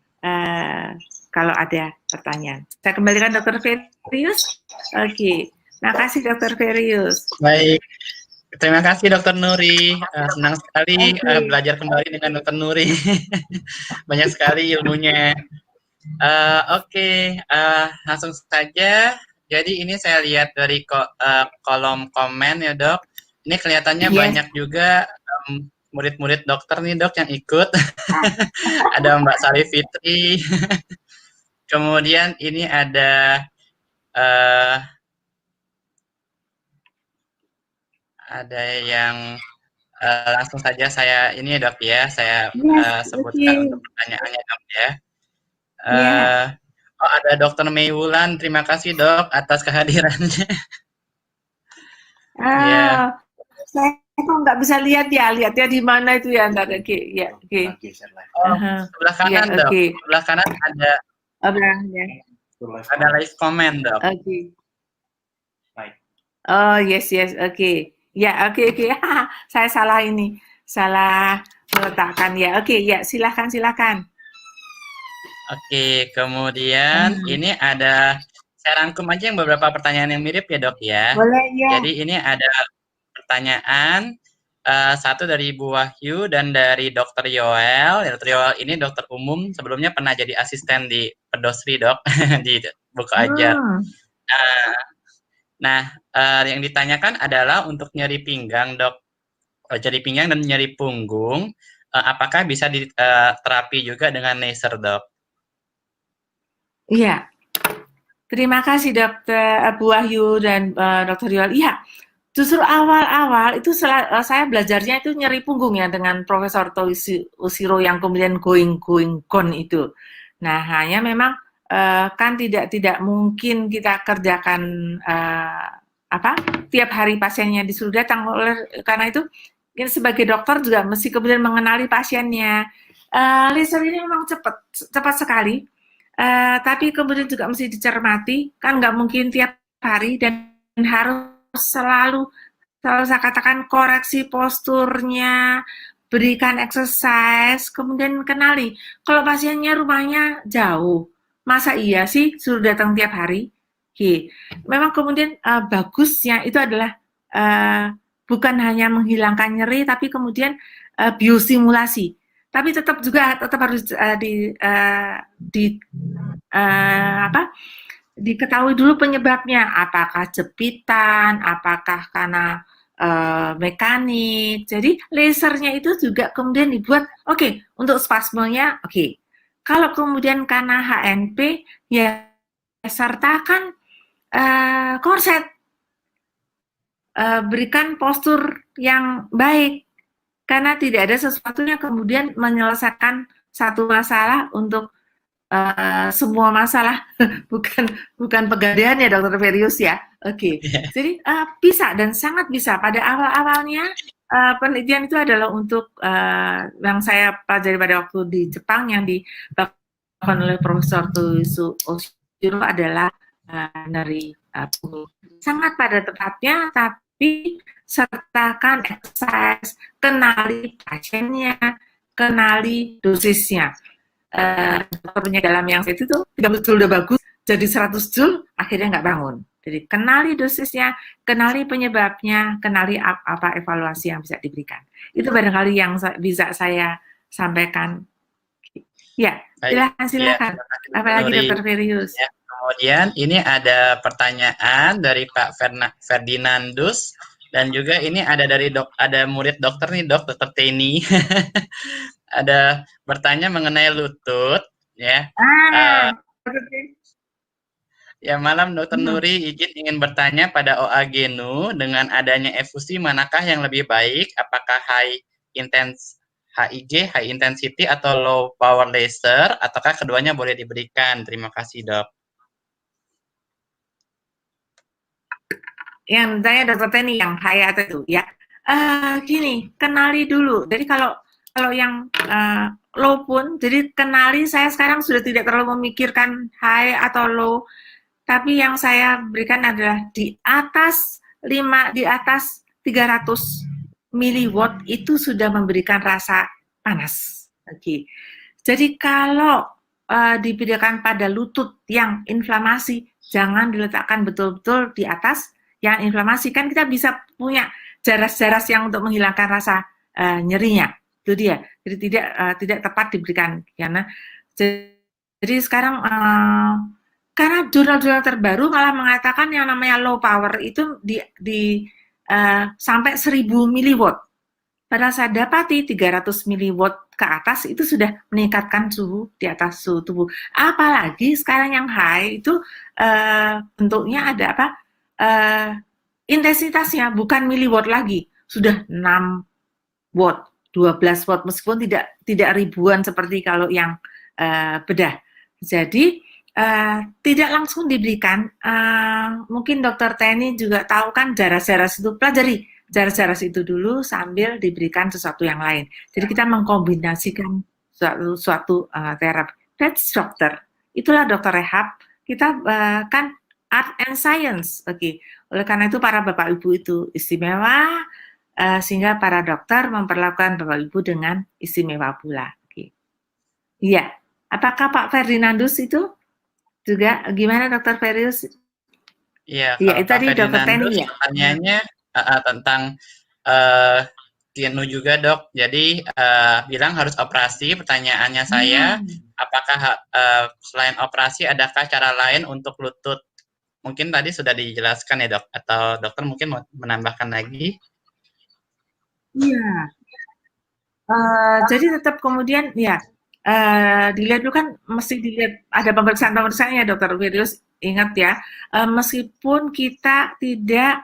kalau ada pertanyaan. Saya kembalikan Dr. Ferius. Oke. Terima kasih Dr. Ferius. Baik. Terima kasih Dr. Nuri. Senang sekali belajar kembali dengan Dr. Nuri. Banyak sekali ilmunya. Oke, langsung saja. Jadi ini saya lihat dari kolom komen ya dok. Ini kelihatannya banyak juga murid-murid dokter nih dok yang ikut. Ada Mbak Sari Fitri. Kemudian ini ada yang langsung saja saya ini ya dok ya, saya sebutkan untuk pertanyaannya dok ya. Oh, ada Dr. Mei Wulan, terima kasih dok atas kehadirannya. Saya kok nggak bisa lihat ya di mana itu ya nggak ada ya. Sebelah kanan dok, sebelah kanan ada ada live comment dok. Oh yes, oke. Ya, oke. Saya salah meletakkan ya. Oke, ya silakan. Oke, kemudian ini ada, saya rangkum aja yang beberapa pertanyaan yang mirip ya dok ya. Boleh ya. Jadi ini ada pertanyaan satu dari Ibu Wahyu dan dari Dr. Yoel. Dr. Yoel ini dokter umum, sebelumnya pernah jadi asisten di Pedosri dok di Buku Ajar. Nah, yang ditanyakan adalah untuk nyeri pinggang dok, nyeri pinggang dan nyeri punggung, apakah bisa diterapi juga dengan laser dok? Iya, terima kasih Dr. Bu Wahyu dan Dr. Yoel. Iya, justru awal-awal itu saya belajarnya itu nyeri punggung ya dengan Profesor Toshiro yang kemudian going gone itu. Nah, hanya memang kan tidak mungkin kita kerjakan tiap hari pasiennya disuruh datang, karena itu kita sebagai dokter juga mesti kemudian mengenali pasiennya. Laser ini memang cepat sekali. Tapi kemudian juga mesti dicermati, kan nggak mungkin tiap hari dan harus selalu saya katakan koreksi posturnya, berikan exercise, kemudian kenali. Kalau pasiennya rumahnya jauh, masa iya sih suruh datang tiap hari? Memang kemudian bagusnya itu adalah bukan hanya menghilangkan nyeri, tapi kemudian biosimulasi. Tapi tetap harus diketahui dulu penyebabnya, apakah jepitan, apakah karena mekanik. Jadi lasernya itu juga kemudian dibuat untuk spasmenya. Kalau kemudian karena HNP ya sertakan korset, berikan postur yang baik. Karena tidak ada sesuatu yang kemudian menyelesaikan satu masalah untuk semua masalah, bukan bukan pegadaian ya Dokter Ferius ya. Oke, jadi bisa dan sangat bisa. Pada awal-awalnya penelitian itu adalah untuk yang saya pelajari pada waktu di Jepang yang dilakukan oleh Profesor Toshio Oshiro adalah dari sangat pada tempatnya, tapi sertakan exercise, kenali pasiennya, kenali dosisnya. Dokternya dalam yang itu tuh 30 jul udah bagus, jadi 100 jul akhirnya nggak bangun. Jadi kenali dosisnya, kenali penyebabnya, kenali apa evaluasi yang bisa diberikan. Itu barangkali yang bisa saya sampaikan. Ya, silakan. Apalagi Dokter Ferius. Ya, kemudian ini ada pertanyaan dari Pak Ferdinandus dan juga ini ada dari ada murid dokter nih Dokter Teni. Ada bertanya mengenai lutut ya. Ya malam Dokter Nuri, izin ingin bertanya pada OA Genu dengan adanya efusi manakah yang lebih baik? Apakah high intensity atau low power laser ataukah keduanya boleh diberikan? Terima kasih Dok. Yang tanya Dokter Teni yang high atau itu ya. Gini, kenali dulu. Jadi kalau yang low pun, jadi kenali saya sekarang sudah tidak terlalu memikirkan high atau low, tapi yang saya berikan adalah di atas 300 miliwatt itu sudah memberikan rasa panas. Oke. Jadi kalau diberikan pada lutut yang inflamasi, jangan diletakkan betul-betul di atas yang inflamasi. Kan kita bisa punya jaras-jaras yang untuk menghilangkan rasa nyerinya. Itu dia. Jadi tidak tepat diberikan karena jadi sekarang karena jurnal-jurnal terbaru malah mengatakan yang namanya low power itu sampai 1000 miliwatt. Pada saat dapati 300 miliwatt ke atas itu sudah meningkatkan suhu di atas suhu tubuh. Apalagi sekarang yang high itu bentuknya ada apa? Intensitasnya bukan miliwatt lagi, sudah 6 watt, 12 watt meskipun tidak ribuan seperti kalau yang bedah. Jadi tidak langsung diberikan. Mungkin Dokter Teni juga tahu kan jaras-jaras itu, pelajari jaras-jaras itu dulu sambil diberikan sesuatu yang lain. Jadi kita mengkombinasikan suatu terapi. That's dokter. Itulah dokter rehab. Kita kan art and science. Oke. Oleh karena itu para Bapak Ibu itu istimewa, sehingga para dokter memperlakukan Bapak Ibu dengan istimewa pula. Oke. Iya. Apakah Pak Ferdinandus itu juga gimana Dokter Ferius? Iya, ya, itu tadi Dokter Teni ya. Pertanyaannya tentang Genu juga Dok. Jadi bilang harus operasi. Pertanyaannya saya, apakah selain operasi adakah cara lain untuk lutut? Mungkin tadi sudah dijelaskan ya Dok, atau dokter mungkin mau menambahkan lagi? Iya. Jadi tetap kemudian ya dilihat dulu kan, mesti dilihat ada pemeriksaan ya Dokter Ferius. Ingat ya, meskipun kita tidak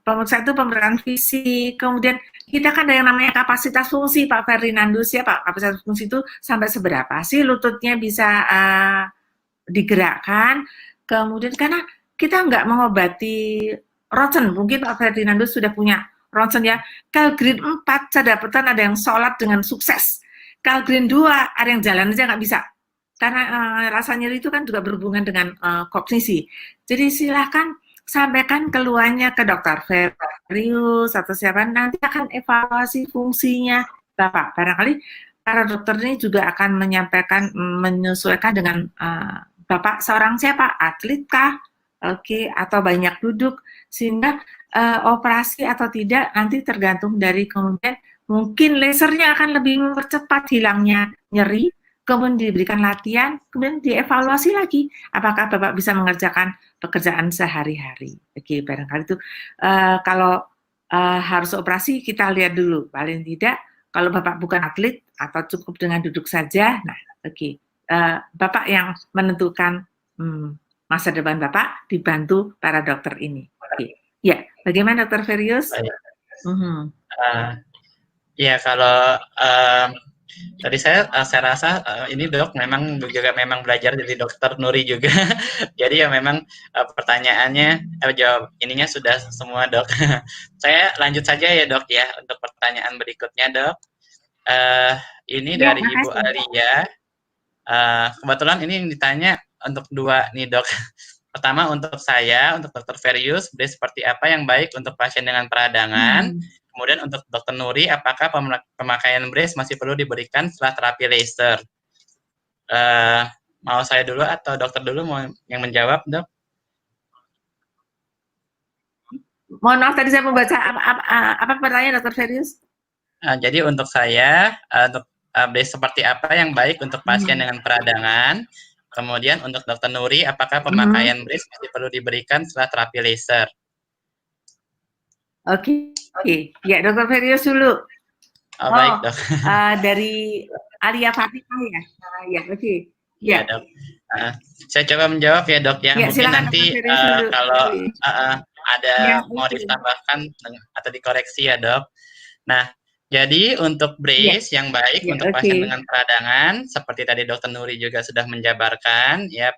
pemeriksaan itu pemeriksaan fisik, kemudian kita kan ada yang namanya kapasitas fungsi Pak Ferdinandus ya Pak, kapasitas fungsi itu sampai seberapa sih lututnya bisa digerakkan, kemudian karena kita nggak mengobati ronsen, mungkin Pak Ferdinandus sudah punya ronsen ya, Calgreen 4 saya dapatkan ada yang sholat dengan sukses, Calgreen 2 ada yang jalan aja nggak bisa, karena rasa nyeri itu kan juga berhubungan dengan kognisi. Jadi silahkan sampaikan keluhannya ke Dokter Ferius atau siapa, nanti akan evaluasi fungsinya Bapak. Barangkali para dokter ini juga akan menyesuaikan dengan Bapak seorang siapa, atlet kah, atau banyak duduk, sehingga operasi atau tidak nanti tergantung dari kemudian mungkin lasernya akan lebih mempercepat hilangnya nyeri, kemudian diberikan latihan, kemudian dievaluasi lagi apakah Bapak bisa mengerjakan pekerjaan sehari-hari. Oke, barangkali itu kalau harus operasi kita lihat dulu, paling tidak kalau Bapak bukan atlet atau cukup dengan duduk saja, nah Bapak yang menentukan masa depan Bapak dibantu para dokter ini. Oke. Ya, bagaimana Dokter Ferius? Ya, kalau Tadi saya rasa ini dok memang juga memang belajar dari dokter Nuri juga. Jadi ya memang pertanyaannya jawab ininya sudah semua dok. Saya lanjut saja ya dok ya untuk pertanyaan berikutnya dok. Eh, ini Ya, dari Ibu makasih. Alia. Kebetulan ini yang ditanya untuk dua nih dok. Pertama untuk saya, untuk Dokter Verius, seperti apa yang baik untuk pasien dengan peradangan. Hmm. Kemudian untuk Dokter Nuri, apakah pemakaian brace masih perlu diberikan setelah terapi laser? Mau saya dulu atau dokter dulu mau yang menjawab, dok? Mohon maaf tadi saya membaca apa pertanyaan Dokter Ferius? Jadi untuk saya, untuk brace seperti apa yang baik untuk pasien Hmm. dengan peradangan? Kemudian untuk Dokter Nuri, apakah Hmm. pemakaian brace masih perlu diberikan setelah terapi laser? Oke, ya Dokter Ferius dulu. Oh, baik dok. Dari Alia Fatimah ya. Ya, oke. Iya Ya, dok. Saya coba menjawab ya dok ya. ya Mungkin silakan nanti Dokter Ferius dulu. kalau ada Ya, mau oke. ditambahkan atau dikoreksi ya dok. Nah, jadi untuk Ya, brace yang baik ya, untuk oke. pasien dengan peradangan, seperti tadi Dokter Nuri juga sudah menjabarkan, ya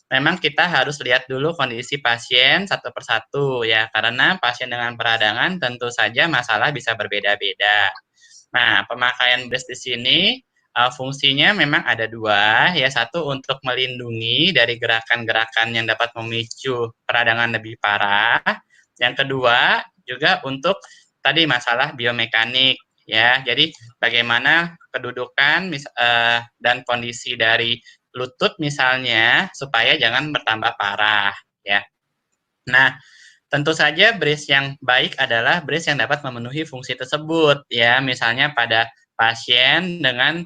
memang kita harus lihat dulu kondisi pasien satu persatu ya, karena pasien dengan peradangan tentu saja masalah bisa berbeda-beda. Nah, pemakaian brace di sini fungsinya memang ada dua, ya satu untuk melindungi dari gerakan-gerakan yang dapat memicu peradangan lebih parah. Yang kedua juga untuk tadi masalah biomekanik, ya. Jadi bagaimana kedudukan dan kondisi dari lutut misalnya supaya jangan bertambah parah, ya. Nah, tentu saja brace yang baik adalah brace yang dapat memenuhi fungsi tersebut, ya. Misalnya pada pasien dengan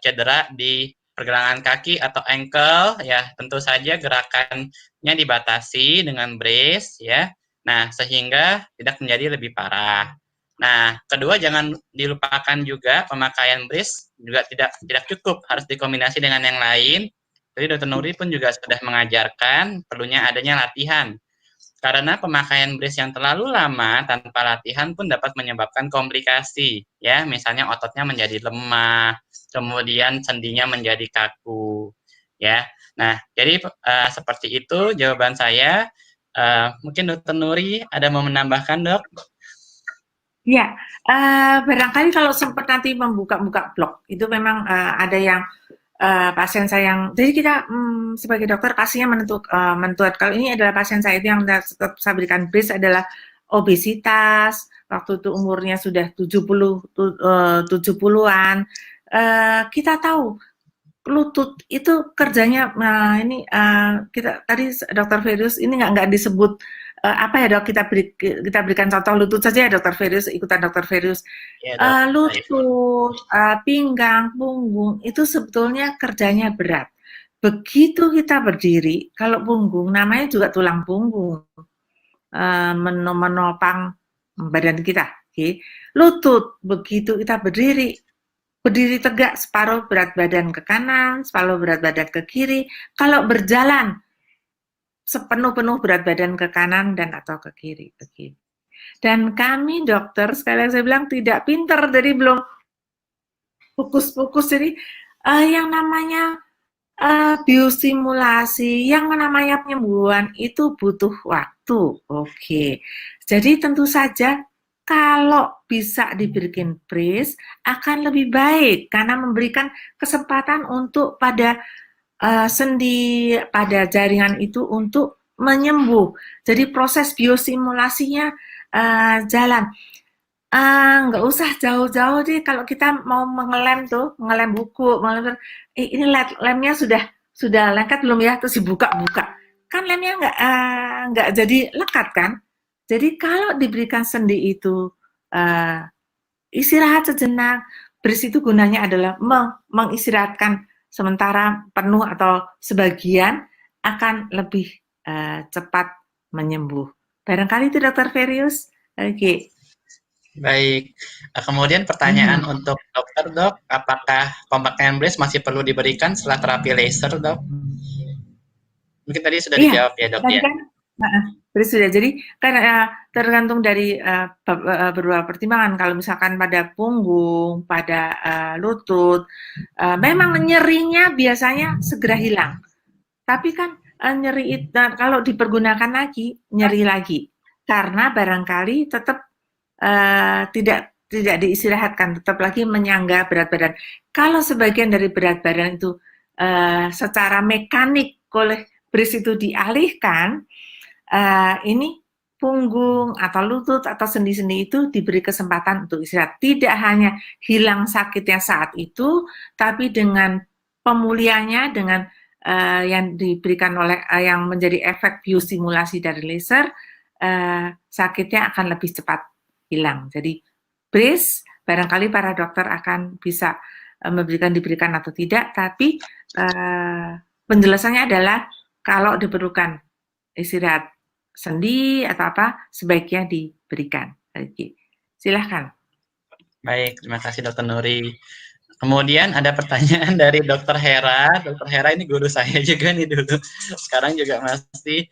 cedera di pergelangan kaki atau ankle, ya tentu saja gerakannya dibatasi dengan brace, ya. Nah, sehingga tidak menjadi lebih parah. Nah, kedua jangan dilupakan juga pemakaian brace juga tidak cukup, harus dikombinasi dengan yang lain. Jadi Dr. Nuri pun juga sudah mengajarkan perlunya adanya latihan karena pemakaian brace yang terlalu lama tanpa latihan pun dapat menyebabkan komplikasi, ya, misalnya ototnya menjadi lemah, kemudian sendinya menjadi kaku, ya. Nah, jadi seperti itu jawaban saya. Mungkin Dokter Nuri ada mau menambahkan, dok? Ya, barangkali kalau sempat nanti membuka-buka blog, itu memang ada yang pasien saya yang, jadi kita sebagai dokter pastinya menentukan kalau ini adalah pasien saya itu yang tetap saya berikan brace adalah obesitas, waktu itu umurnya sudah 70-an. Kita tahu lutut itu kerjanya kita tadi Dokter Ferius ini nggak disebut apa ya dok, kita berikan contoh lutut saja ya Dokter Ferius, ikutan Dokter Ferius. Ya, dok. Lutut, pinggang, punggung itu sebetulnya kerjanya berat. Begitu kita berdiri, kalau punggung namanya juga tulang punggung, menopang badan kita. Okay. Lutut, begitu kita berdiri tegak, separuh berat badan ke kanan, separuh berat badan ke kiri. Kalau berjalan, sepenuh-penuh berat badan ke kanan dan atau ke kiri. Begitu. Dan kami dokter, sekali lagi saya bilang tidak pinter, jadi belum fokus-fokus. Jadi yang namanya biosimulasi, yang namanya penyembuhan itu butuh waktu. Oke. Jadi tentu saja kalau bisa diberikan brace akan lebih baik karena memberikan kesempatan untuk pada sendi pada jaringan itu untuk menyembuh. Jadi proses biosimulasinya jalan. Nggak usah jauh-jauh deh kalau kita mau mengelem buku, ini lemnya sudah lengket belum ya? Terus dibuka-buka. Kan lemnya nggak jadi lekat kan? Jadi kalau diberikan sendi itu istirahat sejenak, brace itu gunanya adalah mengistirahatkan sementara penuh atau sebagian akan lebih cepat menyembuh. Barangkali itu Dr. Ferius. Oke. Baik. Kemudian pertanyaan untuk dokter, dok, apakah pemakaian brace masih perlu diberikan setelah terapi laser, dok? Mungkin tadi sudah dijawab ya, dok Tadi ya. kan, tadi sudah. Jadi kan tergantung dari beberapa pertimbangan. Kalau misalkan pada punggung, pada lutut, memang nyerinya biasanya segera hilang. Tapi kan nyeri itu kalau dipergunakan lagi, nyeri lagi. Karena barangkali tetap tidak diistirahatkan, tetap lagi menyangga berat badan. Kalau sebagian dari berat badan itu secara mekanik oleh bris itu dialihkan, ini punggung atau lutut atau sendi-sendi itu diberi kesempatan untuk istirahat. Tidak hanya hilang sakitnya saat itu, tapi dengan pemulihannya, dengan yang diberikan oleh yang menjadi efek biostimulasi dari laser, sakitnya akan lebih cepat hilang. Jadi brace barangkali para dokter akan bisa diberikan atau tidak, tapi penjelasannya adalah kalau diperlukan istirahat sendi atau apa sebaiknya diberikan. Oke. Silahkan. Baik, terima kasih Dokter Nuri. Kemudian ada pertanyaan dari Dokter Hera. Dokter Hera ini guru saya juga nih dulu. Sekarang juga masih.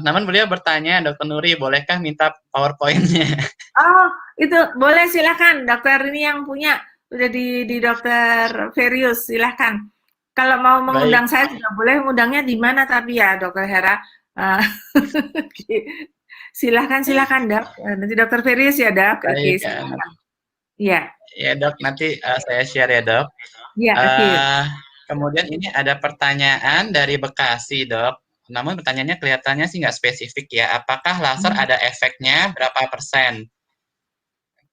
Namun beliau bertanya, Dokter Nuri, bolehkah minta PowerPoint-nya? Oh, itu boleh, silakan. Dokter ini yang punya udah di Dokter Verius, silahkan. Kalau mau mengundang saya juga boleh. Undangnya di mana tapi ya, Dokter Hera. Silahkan, Dok. Nanti Dokter Verius ya, Dok. Oke, silakan. Iya. Ya, Dok. Nanti saya share ya, Dok. Iya, oke. Kemudian ini ada pertanyaan dari Bekasi, Dok. Namun pertanyaannya kelihatannya sih nggak spesifik ya. Apakah laser ada efeknya berapa persen?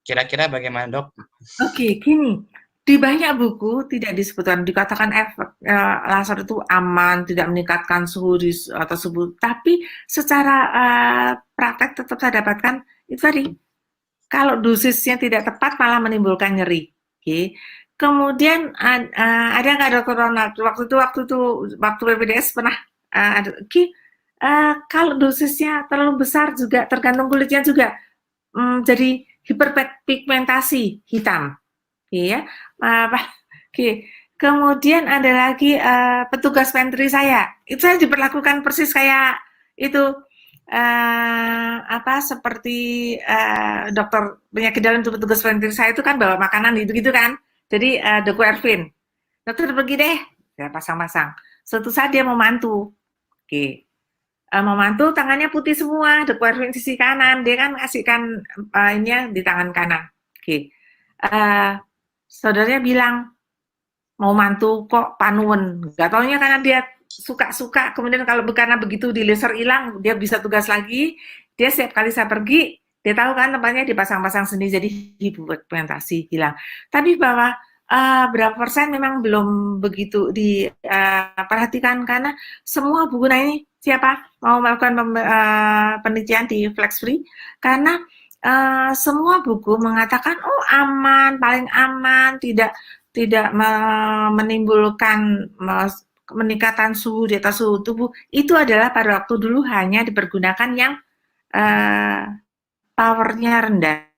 Kira-kira bagaimana, Dok? Oke, gini. Di banyak buku tidak disebutkan, dikatakan efek laser itu aman, tidak meningkatkan suhu tersebut. Tapi secara praktek tetap saya dapatkan itu tadi. Kalau dosisnya tidak tepat malah menimbulkan nyeri. Oke. Kemudian ada nggak Dokter Ronald waktu PPDS pernah ada. Kalau dosisnya terlalu besar juga tergantung kulitnya juga jadi hiperpigmentasi hitam. Ya, kemudian ada lagi petugas pantry saya. Itu saya diperlakukan persis kayak itu seperti dokter penyakit dalam untuk petugas pantry saya itu kan bawa makanan gitu kan. Jadi Dr. Ervin, dokter pergi deh, saya pasang-pasang. Suatu saat dia mau mantu, mau mantu tangannya putih semua, Dr. Ervin sisi kanan, dia kan kasihkan ini di tangan kanan. Saudaranya bilang mau mantu kok panuan, gak taunya karena dia suka-suka, kemudian karena begitu di laser hilang, dia bisa tugas lagi, dia setiap kali saya pergi, dia tahu kan tempatnya dipasang-pasang sendiri, jadi hiperpigmentasi hilang. Tapi bahwa berapa persen memang belum begitu diperhatikan, karena semua buku, nah ini siapa mau melakukan penelitian di Flex Free, karena semua buku mengatakan aman, paling aman, tidak menimbulkan peningkatan suhu di atas suhu tubuh. Itu adalah pada waktu dulu hanya dipergunakan yang powernya rendah.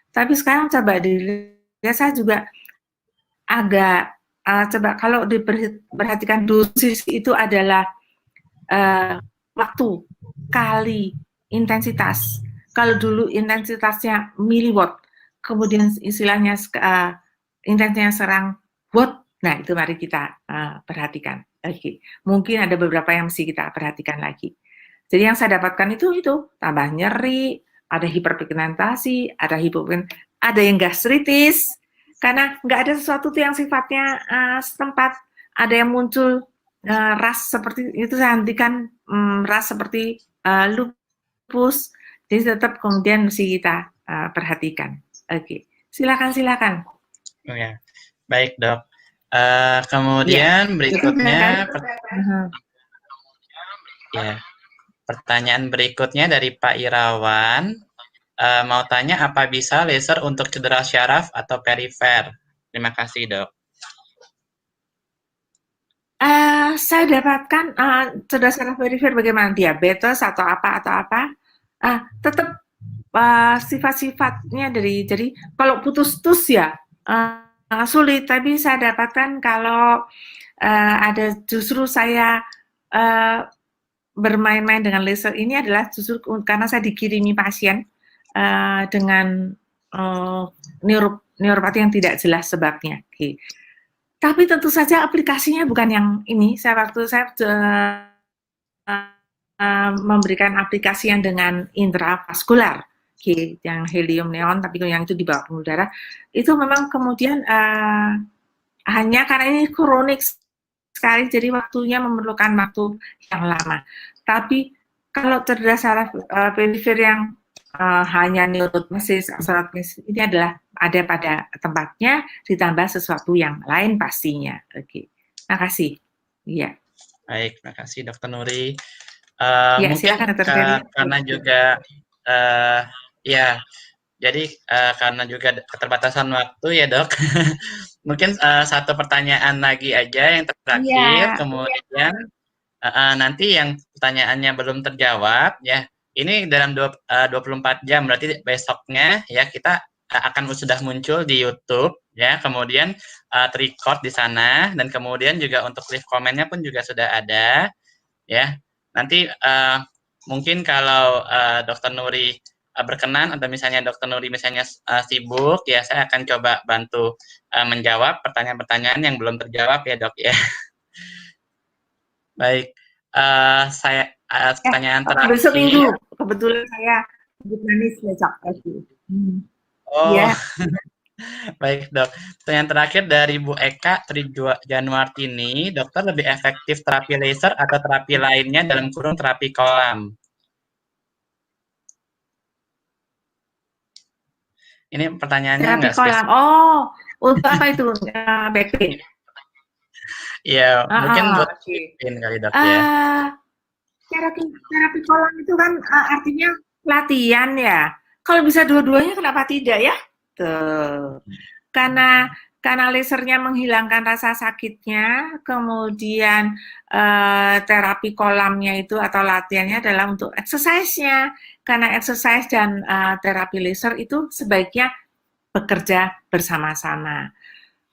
Tapi sekarang coba dilihat, saya juga agak coba kalau diperhatikan dosis itu adalah waktu kali intensitas. Kalau dulu intensitasnya miliwatt, kemudian istilahnya intensitasnya serang watt, nah itu mari kita perhatikan. Oke. Mungkin ada beberapa yang mesti kita perhatikan lagi. Jadi yang saya dapatkan itu tambah nyeri, ada hiperpigmentasi, ada yang gastritis, karena nggak ada sesuatu yang sifatnya setempat, ada yang muncul ras seperti itu, saya hentikan ras seperti lupus, jadi tetap kemudian mesti kita perhatikan. Oke, silakan. Oh ya, baik Dok. Kemudian berikutnya, pertanyaan berikutnya dari Pak Irawan, mau tanya apa bisa laser untuk cedera syaraf atau perifer? Terima kasih Dok. Saya dapatkan cedera syaraf perifer bagaimana, diabetes atau apa tetap sifat-sifatnya jadi kalau putus-putus ya sulit, tapi saya dapatkan kalau ada justru saya bermain-main dengan laser ini adalah justru karena saya dikirimi pasien dengan neuropati yang tidak jelas sebabnya. Okay. Tapi tentu saja aplikasinya bukan yang ini. Waktu saya memberikan aplikasi yang dengan intravaskular, okay, yang helium neon, tapi yang itu di bawah pembuluh darah, itu memang kemudian hanya karena ini kronik sekali, jadi waktunya memerlukan waktu yang lama. Tapi kalau cerdas saraf perifer yang hanya neurogenesis, ini adalah ada pada tempatnya, ditambah sesuatu yang lain pastinya. Oke, makasih. Iya. Baik, makasih Dokter Nuri. Ya, mungkin silakan, Dr. Ferry. Karena juga ya, jadi karena juga keterbatasan waktu ya Dok. Mungkin satu pertanyaan lagi aja yang terakhir, kemudian nanti yang pertanyaannya belum terjawab ya. Ini dalam 24 jam, berarti besoknya ya kita akan sudah muncul di YouTube ya, kemudian terrecord di sana, dan kemudian juga untuk leave komennya pun juga sudah ada ya. Nanti mungkin kalau Dokter Nuri berkenan, atau misalnya Dokter Nuri misalnya sibuk ya, saya akan coba bantu menjawab pertanyaan-pertanyaan yang belum terjawab ya Dok ya. Baik, saya pertanyaan terakhir. Besok Minggu, kebetulan saya manis besok. Oh, ya. Baik Dok. Pertanyaan terakhir dari Bu Eka Januartini, dokter lebih efektif terapi laser atau terapi lainnya dalam kurung terapi kolam? Ini pertanyaannya nggak spesifik. Oh, untuk apa itu? Back pain. Iya, mungkin buat pain kali Dok ya. Terapi kolam itu kan artinya latihan ya. Kalau bisa dua-duanya kenapa tidak ya? Tuh. Karena lasernya menghilangkan rasa sakitnya, kemudian terapi kolamnya itu atau latihannya adalah untuk exercise-nya. Karena exercise dan terapi laser itu sebaiknya bekerja bersama-sama.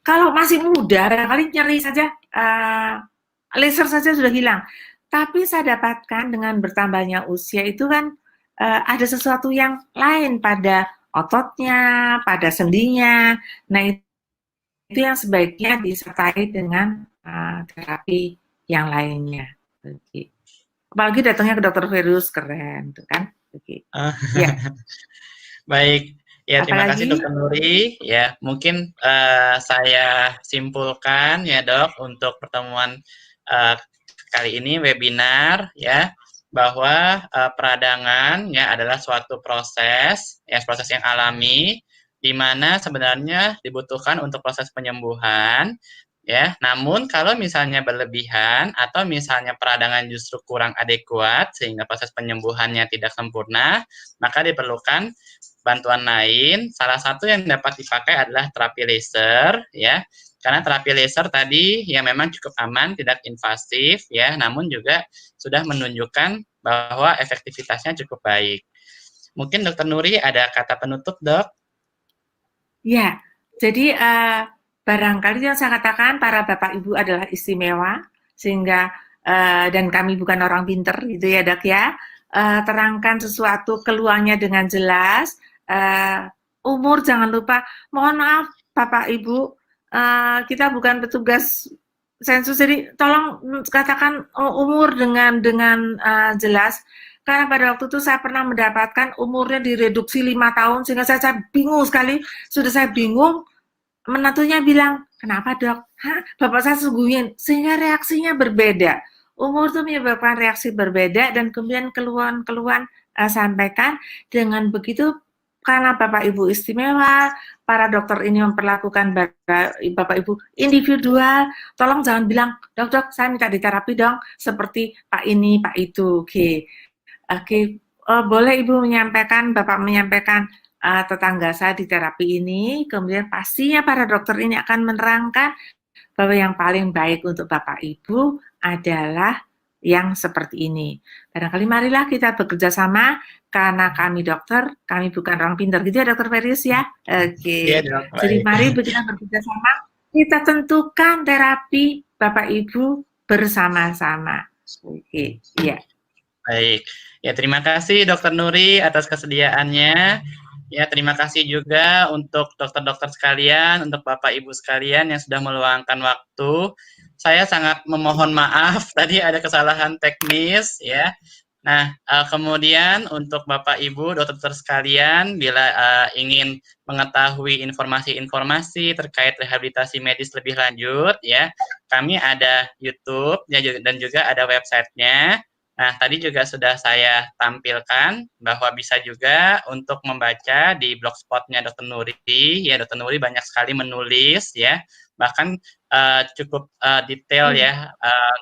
Kalau masih muda, barangkali nyeri saja, laser saja sudah hilang. Tapi saya dapatkan dengan bertambahnya usia itu kan ada sesuatu yang lain pada ototnya, pada sendinya. Nah, itu yang sebaiknya disertai dengan terapi yang lainnya. Okay. Apalagi datangnya ke Dokter Ferus, keren, kan? Okay. Ya. Baik, ya terima kasih Dokter Nuri. Ya, mungkin saya simpulkan ya Dok untuk pertemuan kali ini webinar ya, bahwa peradangan ya adalah suatu proses yang alami, di mana sebenarnya dibutuhkan untuk proses penyembuhan ya. Namun kalau misalnya berlebihan atau misalnya peradangan justru kurang adekuat sehingga proses penyembuhannya tidak sempurna, maka diperlukan bantuan lain. Salah satu yang dapat dipakai adalah terapi laser ya. Karena terapi laser tadi ya memang cukup aman, tidak invasif ya, namun juga sudah menunjukkan bahwa efektivitasnya cukup baik. Mungkin Dokter Nuri ada kata penutup, Dok? Ya, jadi barangkali yang saya katakan para Bapak Ibu adalah istimewa, sehingga dan kami bukan orang pinter gitu ya Dok ya, terangkan sesuatu keluarnya dengan jelas, umur jangan lupa, mohon maaf Bapak Ibu, kita bukan petugas sensus, jadi tolong katakan umur dengan jelas, karena pada waktu itu saya pernah mendapatkan umurnya direduksi 5 tahun, sehingga saya bingung sekali, sudah saya bingung, menantunya bilang, kenapa Dok? Hah, Bapak saya sungguhin, sehingga reaksinya berbeda, umur itu menyebabkan reaksi berbeda, dan kemudian keluhan sampaikan, dengan begitu karena Bapak Ibu istimewa, para dokter ini memperlakukan Bapak Ibu individual, tolong jangan bilang, dok, saya minta diterapi dong, seperti Pak ini, Pak itu, oke. Boleh Ibu menyampaikan, Bapak menyampaikan tetangga saya di terapi ini, kemudian pastinya para dokter ini akan menerangkan bahwa yang paling baik untuk Bapak Ibu adalah yang seperti ini. Barangkali marilah kita bekerja sama, karena kami dokter, kami bukan orang pintar gitu ya Dokter Ferius ya. Oke. Ya, jadi mari kita bekerja sama, kita tentukan terapi Bapak Ibu bersama-sama. Oke, iya. Baik. Ya, terima kasih Dokter Nuri atas kesediaannya. Ya, terima kasih juga untuk dokter-dokter sekalian, untuk Bapak Ibu sekalian yang sudah meluangkan waktu. Saya sangat memohon maaf tadi ada kesalahan teknis ya. Nah, kemudian untuk Bapak Ibu dokter sekalian, bila ingin mengetahui informasi-informasi terkait rehabilitasi medis lebih lanjut ya, kami ada YouTube ya, dan juga ada websitenya. Nah, tadi juga sudah saya tampilkan bahwa bisa juga untuk membaca di blogspotnya Dr. Nuri. Ya, Dr. Nuri banyak sekali menulis ya, bahkan cukup detail ya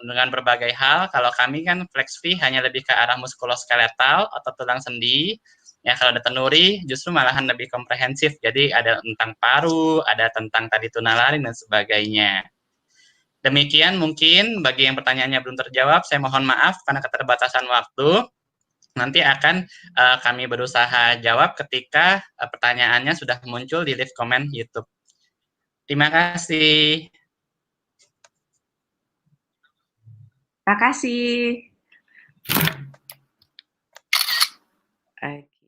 dengan berbagai hal. Kalau kami kan FlexFi hanya lebih ke arah muskuloskeletal atau tulang sendi. Ya, kalau Dr. Nuri justru malahan lebih komprehensif. Jadi ada tentang paru, ada tentang tadi tunalarin dan sebagainya. Demikian mungkin bagi yang pertanyaannya belum terjawab, saya mohon maaf karena keterbatasan waktu. Nanti akan kami berusaha jawab ketika pertanyaannya sudah muncul di live comment YouTube. Terima kasih. Terima kasih.